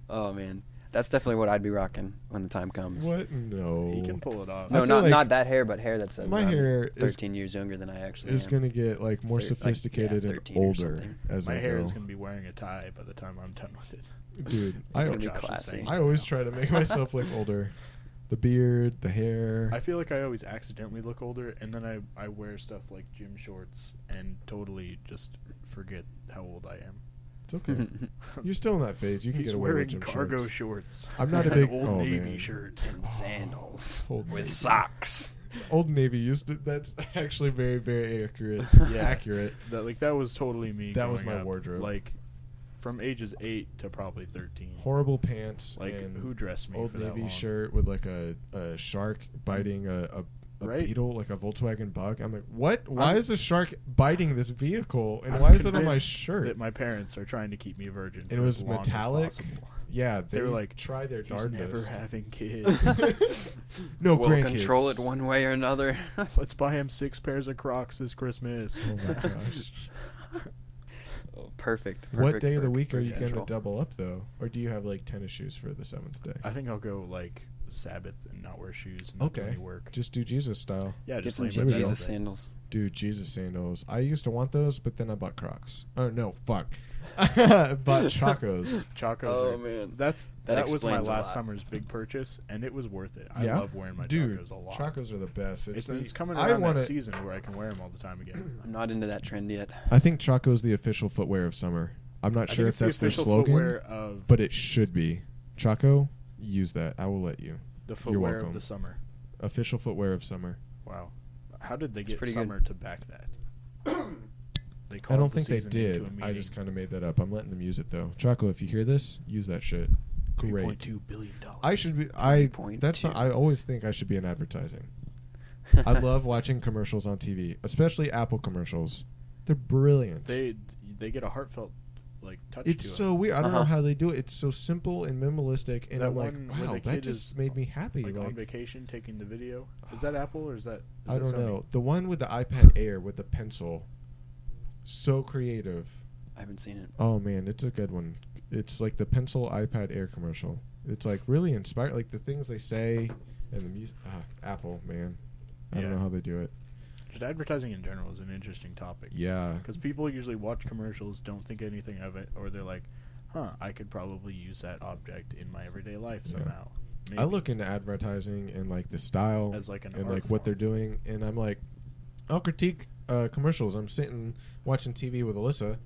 Oh man, that's definitely what I'd be rocking when the time comes. What? No. He can pull it off. I No, feel not like not that hair, but hair that says my I'm hair is- 13 years younger than I actually Is am. gonna get like more Thir- like, sophisticated yeah, and 13 or older something. as My I hair go. is going to be wearing a tie by the time I'm done with it. Dude, It's I gonna be Josh is classy. saying. I always try to make myself look older. The beard, the hair. I feel like I always accidentally look older, and then I wear stuff like gym shorts and totally just forget how old I am. It's okay. You're still in that phase. You can He's get away wearing with gym cargo shorts. shorts. I'm not a and big- an Old oh, Navy man. shirt. And sandals Old with Navy. socks. Old Navy used to. That's actually very, very accurate. Yeah. Accurate. That was totally me. That was growing my up, wardrobe. Like from ages 8 to probably 13. Horrible pants. Like and who dressed me Old for that Navy long? shirt with like a shark biting a Right. beetle, like a Volkswagen Bug. I'm like, what? Why I'm- is the shark biting this vehicle? And I'm why is it on my convinced shirt? That my parents are trying to keep me a virgin. And For it was as long as metallic? possible. Yeah, They were like, try their He's darndest. never having kids. No We'll grandkids. control it one way or another. Let's buy him 6 pairs of Crocs this Christmas. Oh my gosh. Oh, perfect. What perfect day of the for week are you birth going to control. double up though, or do you have like tennis shoes for the 7th day? I think I'll go like Sabbath and not wear shoes and not do Okay. any work. Just do Jesus style. Yeah, Get just some lay in my bed all Jesus day. sandals. Dude, Jesus sandals. I used to want those, but then I bought Crocs. Oh no, fuck. I bought Chacos. Chacos. Oh, are, man. that was my explains a last lot. summer's big purchase, and it was worth it. Yeah? I love wearing my Dude, Chacos a lot. Chacos are the best. It's coming I around wanna- that season where I can wear them all the time again. I'm not into that trend yet. I think Chaco's the official footwear of summer. I'm not I sure think if it's the that's their official slogan, footwear of but it should be. Chaco, use that. I will let you. the footwear welcome. of the summer. Official footwear of summer. Wow, how did they It's get pretty summer to back that? They I called don't the think they season into did. a I meeting. just kind of made that up. I'm letting them use it though. Chaco, if you hear this, use that shit. Great. $3.2 billion. I should be. I. 3.2. That's. Not, I always think I should be in advertising. I love watching commercials on TV, especially Apple commercials. They're brilliant. They get a heartfelt like touch It's to it. so weird. I don't know Uh-huh. how they do it. It's so simple and minimalistic, and That I'm like, one where wow, the that kid just is, made me happy. Like on Like, vacation taking the video. Is that Apple or is that? I don't Sony? know. The one with the iPad Air with the pencil, so creative. I haven't seen it. Oh man, it's a good one. It's like the pencil iPad Air commercial. It's like really inspired. Like the things they say and the music. Apple, man. I don't Yeah. know how they do it. Just advertising in general is an interesting topic. Yeah. Because people usually watch commercials, don't think anything of it, or they're like, "Huh, I could probably use that object in my everyday life Yeah. somehow." I Maybe. look into advertising and like the style As like an and art like what they're form. doing, and I'm like, I'll critique commercials. I'm sitting watching TV with Alyssa,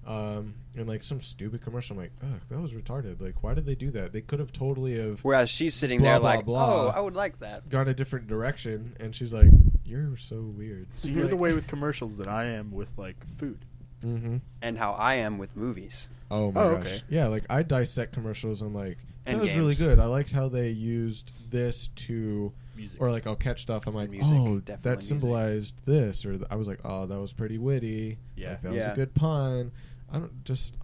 and like some stupid commercial. I'm like, ugh, that was retarded. Like, why did they do that? They could have totally have Whereas she's sitting Blah, there blah, like, blah. oh, I would like that. gone a different direction, and she's like, you're so weird. So you're the way with commercials that I am with like food. Mm-hmm. And how I am with movies. Oh my Oh, gosh. okay. Yeah, like I dissect commercials. I'm like, that And was really games. good. I liked how they used this to, Music. or like I'll catch stuff. I'm like, Music, oh, definitely that music. symbolized this, or I was like, oh, that was pretty witty. Yeah. like, that was Yeah. a good pun. I don't just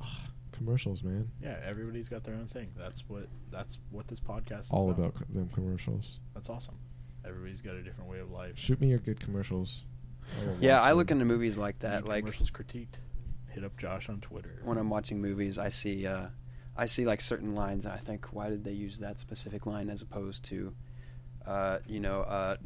commercials, man. Yeah, everybody's got their own thing. That's what this podcast is All about them commercials. That's awesome. Everybody's got a different way of life. Shoot me your good commercials. will Yeah, watch I look them. into movies like that. Need Like commercials critiqued. Hit up Josh on Twitter. when I'm watching movies, I see like certain lines. And I think, why did they use that specific line as opposed to,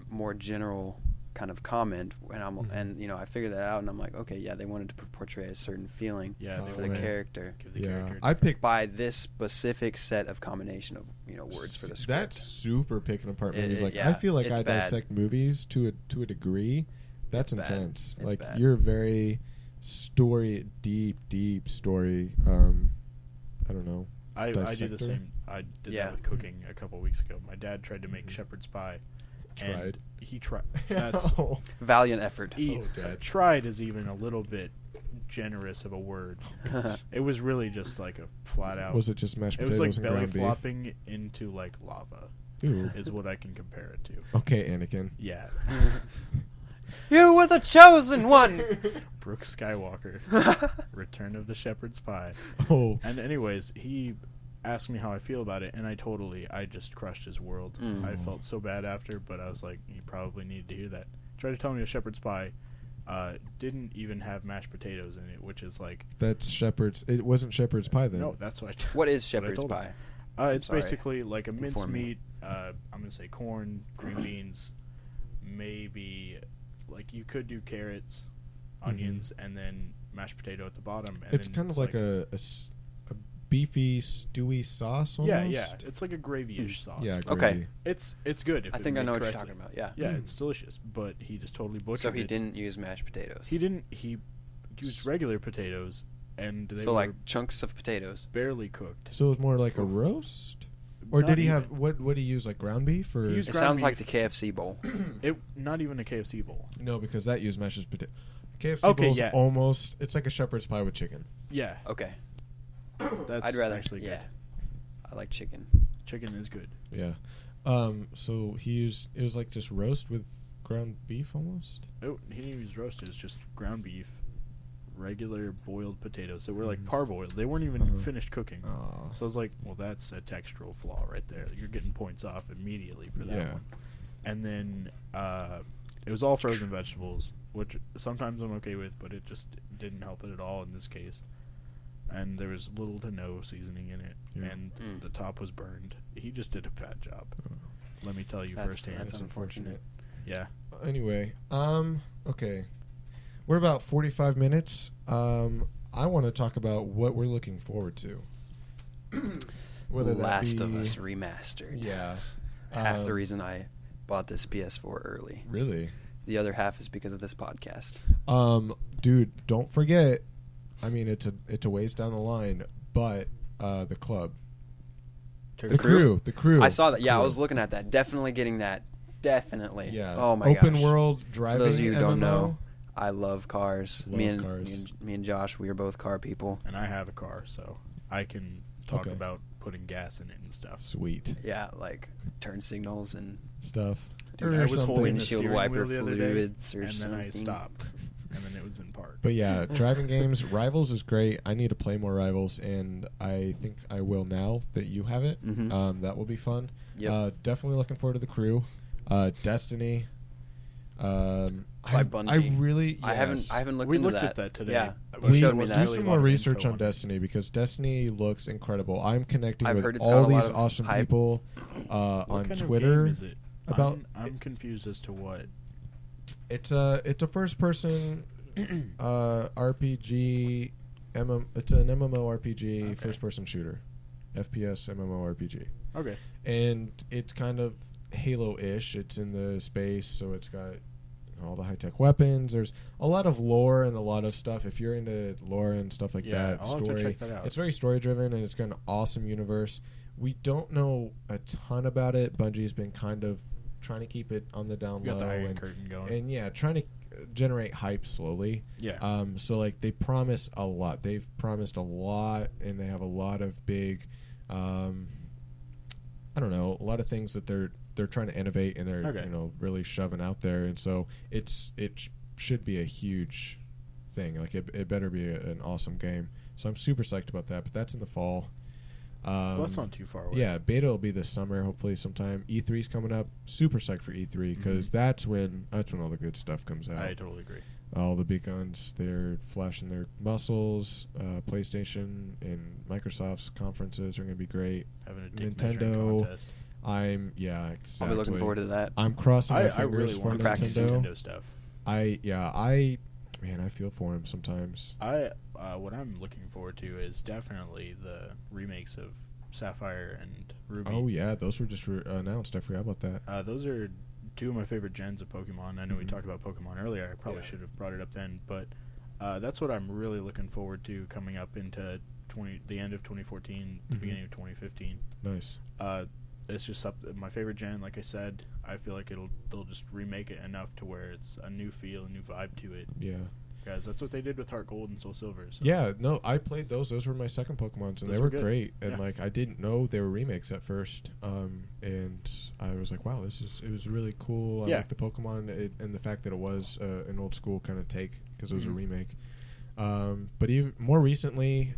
more general kind of comment? And I figure that out, and I'm like, okay, yeah, they wanted to portray a certain feeling Yeah, Oh, they for the man. character give the Yeah, character. I picked by this specific set of combination of words for the script. That's super picking apart It- movies. it- Like yeah, I feel like it's I bad. dissect movies to a degree. That's It's bad. intense. It's like bad. you're very deep story. I don't know. I do the dissector? same. I did Yeah. that with cooking a couple weeks ago. My dad tried to make shepherd's pie. Tried. And he tried. That's Oh. Valiant effort. he, Dad. tried is even a little bit generous of a word. It was really just like a flat out. Was it just mashed It was potatoes like and belly ground beef? flopping into like lava. Ooh. Is what I can compare it to. Okay, Anakin. Yeah. You were the chosen one. Brooke Skywalker. Return of the Shepherd's Pie. Oh. And anyways, he asked me how I feel about it, and I just crushed his world. I felt so bad after, but I was like, he probably needed to hear that. Tried to tell me a shepherd's pie. Didn't even have mashed potatoes in it, which is like... That's shepherd's... It wasn't shepherd's pie then. No, that's what What is shepherd's pie? It's basically like a mincemeat, I'm going to say corn, green beans, maybe... Like, you could do carrots, onions, and then mashed potato at the bottom. And it's kind of like a beefy, stewy sauce almost? Yeah. It's like a gravy-ish sauce. Yeah, Okay. gravy. It's good. I think I know what you're talking about, yeah. Yeah, it's delicious, but he just totally butchered it. So he didn't use mashed potatoes. He didn't. He used regular potatoes, and they so were like chunks of potatoes. barely cooked. So it was more like a roast? Or Not did he even. have... What did he use, like ground beef? Or He used It ground sounds like the beef. KFC bowl. Not even a KFC bowl. No, because that used mashed potato. KFC Okay, bowl's yeah. almost... It's like a shepherd's pie with chicken. Yeah, Okay. that's I'd rather actually good. Yeah. I like chicken. Chicken is good. Yeah. So he used... It was like just roast with ground beef almost? Oh, he didn't use roasted. It's just ground beef, regular boiled potatoes that were like parboiled. They weren't even finished cooking. Oh. So I was like, well, that's a textural flaw right there. You're getting points off immediately for that Yeah. one. And then it was all frozen vegetables, which sometimes I'm okay with, but it just didn't help it at all in this case. And there was little to no seasoning in it, Yeah. and the top was burned. He just did a bad job. Let me tell you That's firsthand. unfortunate. Yeah. Anyway, okay. We're about 45 minutes. I want to talk about what we're looking forward to. Whether that Last be- of Us remastered. Yeah. Half the reason I bought this PS4 early. Really? The other half is because of this podcast. Dude, don't forget. I mean, it's a ways down the line, but the club, the crew. I saw that. Yeah, I Crew. was looking at that. Definitely getting that. Definitely. Yeah. Oh my gosh. Open world driving. For those of you who don't MMO. know, I love cars. Love cars. Me and Josh, we are both car people. And I have a car, so I can talk Okay. about putting gas in it and stuff. Sweet Yeah, like turn signals and stuff. Dude, Or I was something. holding the Windshield steering wiper wheel the other day, fluids or and then I something. stopped, and then it was in park. But yeah, driving games. Rivals is great. I need to play more Rivals, and I think I will now that you have it. Mhm. That will be fun. Yep. Definitely looking forward to the crew. Destiny. By I Bungie. really. I yes. haven't looked We into looked that. at that today. Yeah, But We showed there me was that. do really some a more lot of research info on it. Destiny because Destiny looks incredible. I'm connecting I've with heard it's got all a lot these of awesome hype. people What on kind Twitter. of game is it? about- I'm confused as to what. It's a first person RPG. It's an MMORPG Okay. first person shooter, FPS MMORPG, Okay. and it's kind of Halo-ish. It's in the space, so it's got all the high tech weapons. There's a lot of lore and a lot of stuff. If you're into lore and stuff like Yeah, that, I'll have to story, check that out. it's very story driven and it's got an awesome universe. We don't know a ton about it. Bungie's been kind of trying to keep it on the down You got the low Iron and, Curtain going. and yeah, trying to generate hype slowly. Yeah. So like they promise a lot. They've promised a lot, and they have a lot of big, I don't know, a lot of things that they're trying to innovate and they're Okay. really shoving out there. And so should be a huge thing. Like it better be an awesome game. So I'm super psyched about that. But that's in the fall. Well, that's not too far away. Yeah, beta will be this summer, hopefully sometime. E3's coming up. Super psyched for E3 because that's when all the good stuff comes out. I totally agree. All the big guns, they're flashing their muscles. PlayStation and Microsoft's conferences are going to be great. Having a dick Nintendo. measuring contest. Exactly. I'll be looking forward to that. I'm crossing my I fingers really for want to practice Nintendo. Nintendo stuff. I feel for him sometimes. What I'm looking forward to is definitely the remakes of Sapphire and Ruby. Oh yeah, those were just announced. I forgot about that. Those are two of my favorite gens of Pokemon. I know we Mhm. talked about Pokemon earlier. I probably Yeah. should have brought it up then, but that's what I'm really looking forward to coming up into the end of 2014, the Mhm. beginning of 2015. Nice. It's just my favorite gen. Like I said, I feel like they'll just remake it enough to where it's a new feel, a new vibe to it. Yeah. Guys, that's what they did with Heart Gold and Soul Silver. So. Yeah, no, I played those. Those were my second Pokemons, and Those they were were good. great. And Yeah. like, I didn't know they were remakes at first. And I was like, wow, it was really cool. I Yeah. like the Pokemon and the fact that it was an old school kind of take because it was Mhm. a remake. But even more recently,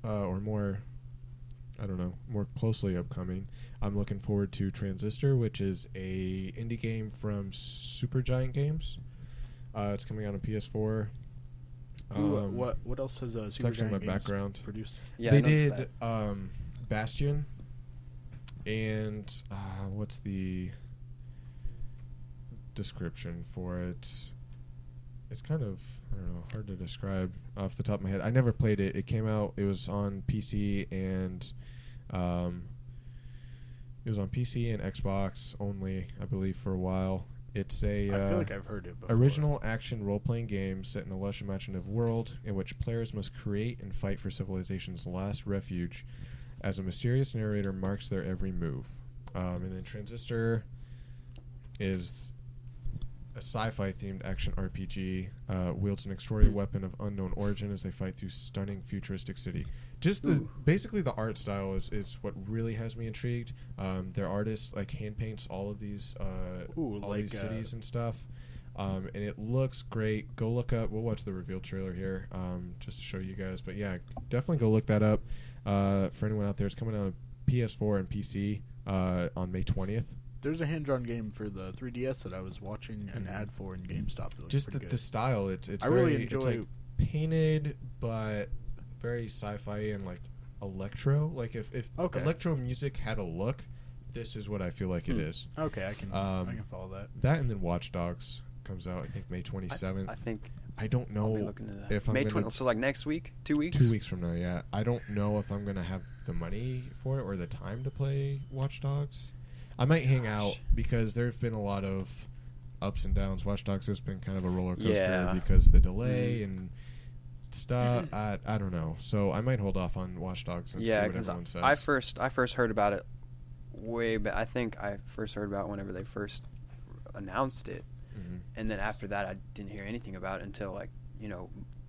or more I don't know, more closely upcoming, I'm looking forward to Transistor, which is a indie game from Supergiant Games. It's coming out on PS4. What else has It's actually in my Supergiant Games background. produced? Yeah, They I noticed did that. Bastion, and what's the description for it? It's kind of, I don't know, hard to describe off the top of my head. I never played it. It came out, it was on PC and Xbox only, I believe, for a while. It's a I feel like I've heard it before. original action role-playing game set in a lush imaginative world in which players must create and fight for civilization's last refuge as a mysterious narrator marks their every move. And then Transistor is a sci-fi themed action RPG, wields an extraordinary weapon of unknown origin as they fight through stunning futuristic city. Just basically the art style is what really has me intrigued. Their artist hand paints all of these these cities and stuff. And it looks great. Go look up. We'll watch the reveal trailer here just to show you guys. But yeah, definitely go look that up. For anyone out there, it's coming out on PS4 and PC on May 20th. There's a hand-drawn game for the 3DS that I was watching an ad for in GameStop. It looks Just pretty the good. style. It's I very, really enjoy. it's like painted, but very sci-fi and like electro. Like if Okay. electro music had a look, this is what I feel like it is. Okay, I can follow that. That and then Watch Dogs comes out, I think, May 27th. I think I don't I'll be know looking at that. if I'm May gonna, 20th, so like next week, 2 weeks. 2 weeks from now. Yeah, I don't know if I'm gonna have the money for it or the time to play Watch Dogs. I might hang out because there've been a lot of ups and downs. Watch Dogs has been kind of a roller coaster Yeah. because the delay and stuff. I don't know. So I might hold off on Watch Dogs and see Yeah, what because everyone says. I first heard about it way back. I think I first heard about it whenever they first announced it, Mhm. and then after that, I didn't hear anything about it until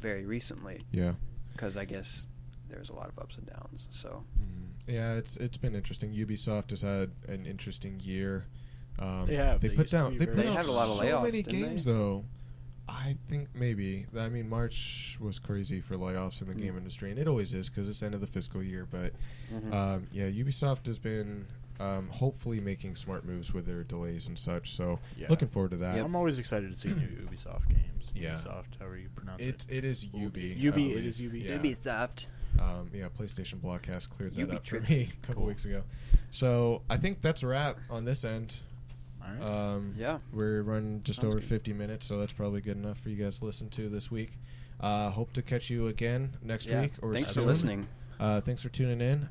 very recently. Yeah. Because I guess there's a lot of ups and downs. So Yeah, it's been interesting. Ubisoft has had an interesting year. They have. They They put used to down. be They very put They out had a lot of so layoffs, many didn't games they? though. I think maybe. I mean, March was crazy for layoffs in the game industry, and it always is because it's the end of the fiscal year. But yeah, Ubisoft has been hopefully making smart moves with their delays and such. So Yeah. looking forward to that. I'm always excited to see new Ubisoft games. Yeah. Ubisoft, however you pronounce it. It is Ubi. Ubi, it is Ubi. Yeah. Ubisoft. Yeah, PlayStation Blockcast cleared that Ubi up trip. for me a couple Cool. weeks ago. So I think that's a wrap on this end. All right. Yeah. We're running just Sounds over good. 50 minutes, so that's probably good enough for you guys to listen to this week. Hope to catch you again next Yeah. week or Thanks soon. for listening. Thanks for tuning in.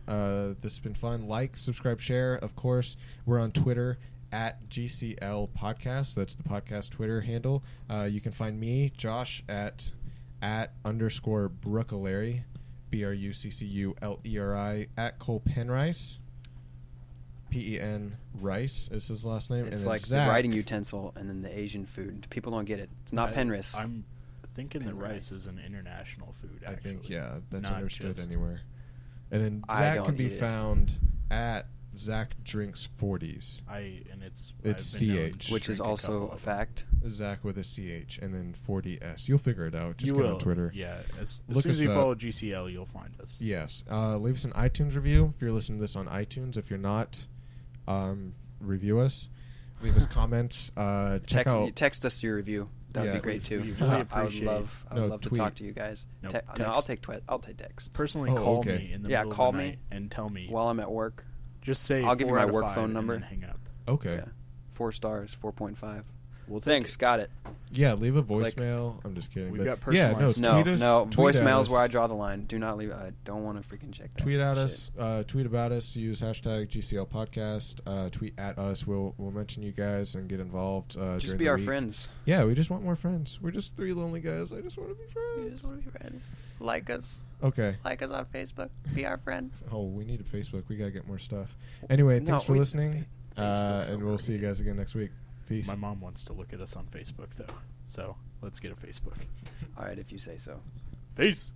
This has been fun. Like, subscribe, share. Of course, we're on Twitter at GCL Podcast. That's the podcast Twitter handle. You can find me, Josh, at _Brucculeri, BRUCCULERI, at Cole Penrice. P-E-N Rice is his last name. It's and like then the Zach, writing utensil and then the Asian food. People don't get it. It's not Penris. I'm thinking that Penrice. rice is an international food. I Actually. think, yeah, that's Not understood just- anywhere. And then I Zach don't can be eat it. found at Zach Drinks 40s. It's It's I've been known CH. to which is drink a also couple a of them. fact. Zach with a CH and then 40S. You'll figure it out. Just You get will on Twitter. Yeah, as Look soon as us you up. follow GCL, you'll find us. Yes. Leave us an iTunes review if you're listening to this on iTunes. If you're not, review us. Leave us comments. Check out. Text us your review. That would Yeah, be great too. we really I would appreciate- love. I would No, love to tweet. talk to you guys. No, No, text. I'll take texts. Personally, Oh, call okay. me in the Yeah, middle call of the me night and tell me. While I'm at work. Just say I'll give you 4 my out of work 5 phone and number. then hang up. Okay. Yeah. 4 stars. 4.5. We'll take Thanks. it. Got it. Yeah, leave a Click. voicemail. I'm just kidding. We've but got yeah, no, personalized- No, tweet us, no. tweet at Voicemails us. where I draw the line. Do not leave. I don't want to freaking check that. Tweet at shit. us. Tweet about us. Use hashtag GCL Podcast. Tweet at us. We'll mention you guys and get involved. Just during be the our week. friends. Yeah, we just want more friends. We're just 3 lonely guys. I just want to be We friends. just want to be friends. Like us. Okay. Like us on Facebook. Be our friend. Oh, we need a Facebook. We gotta get more stuff. Anyway, No, thanks for we- listening. Facebook's And we'll see you overrated. guys again next week. Peace. My mom wants to look at us on Facebook, though. So let's get a Facebook. All right, if you say so. Peace.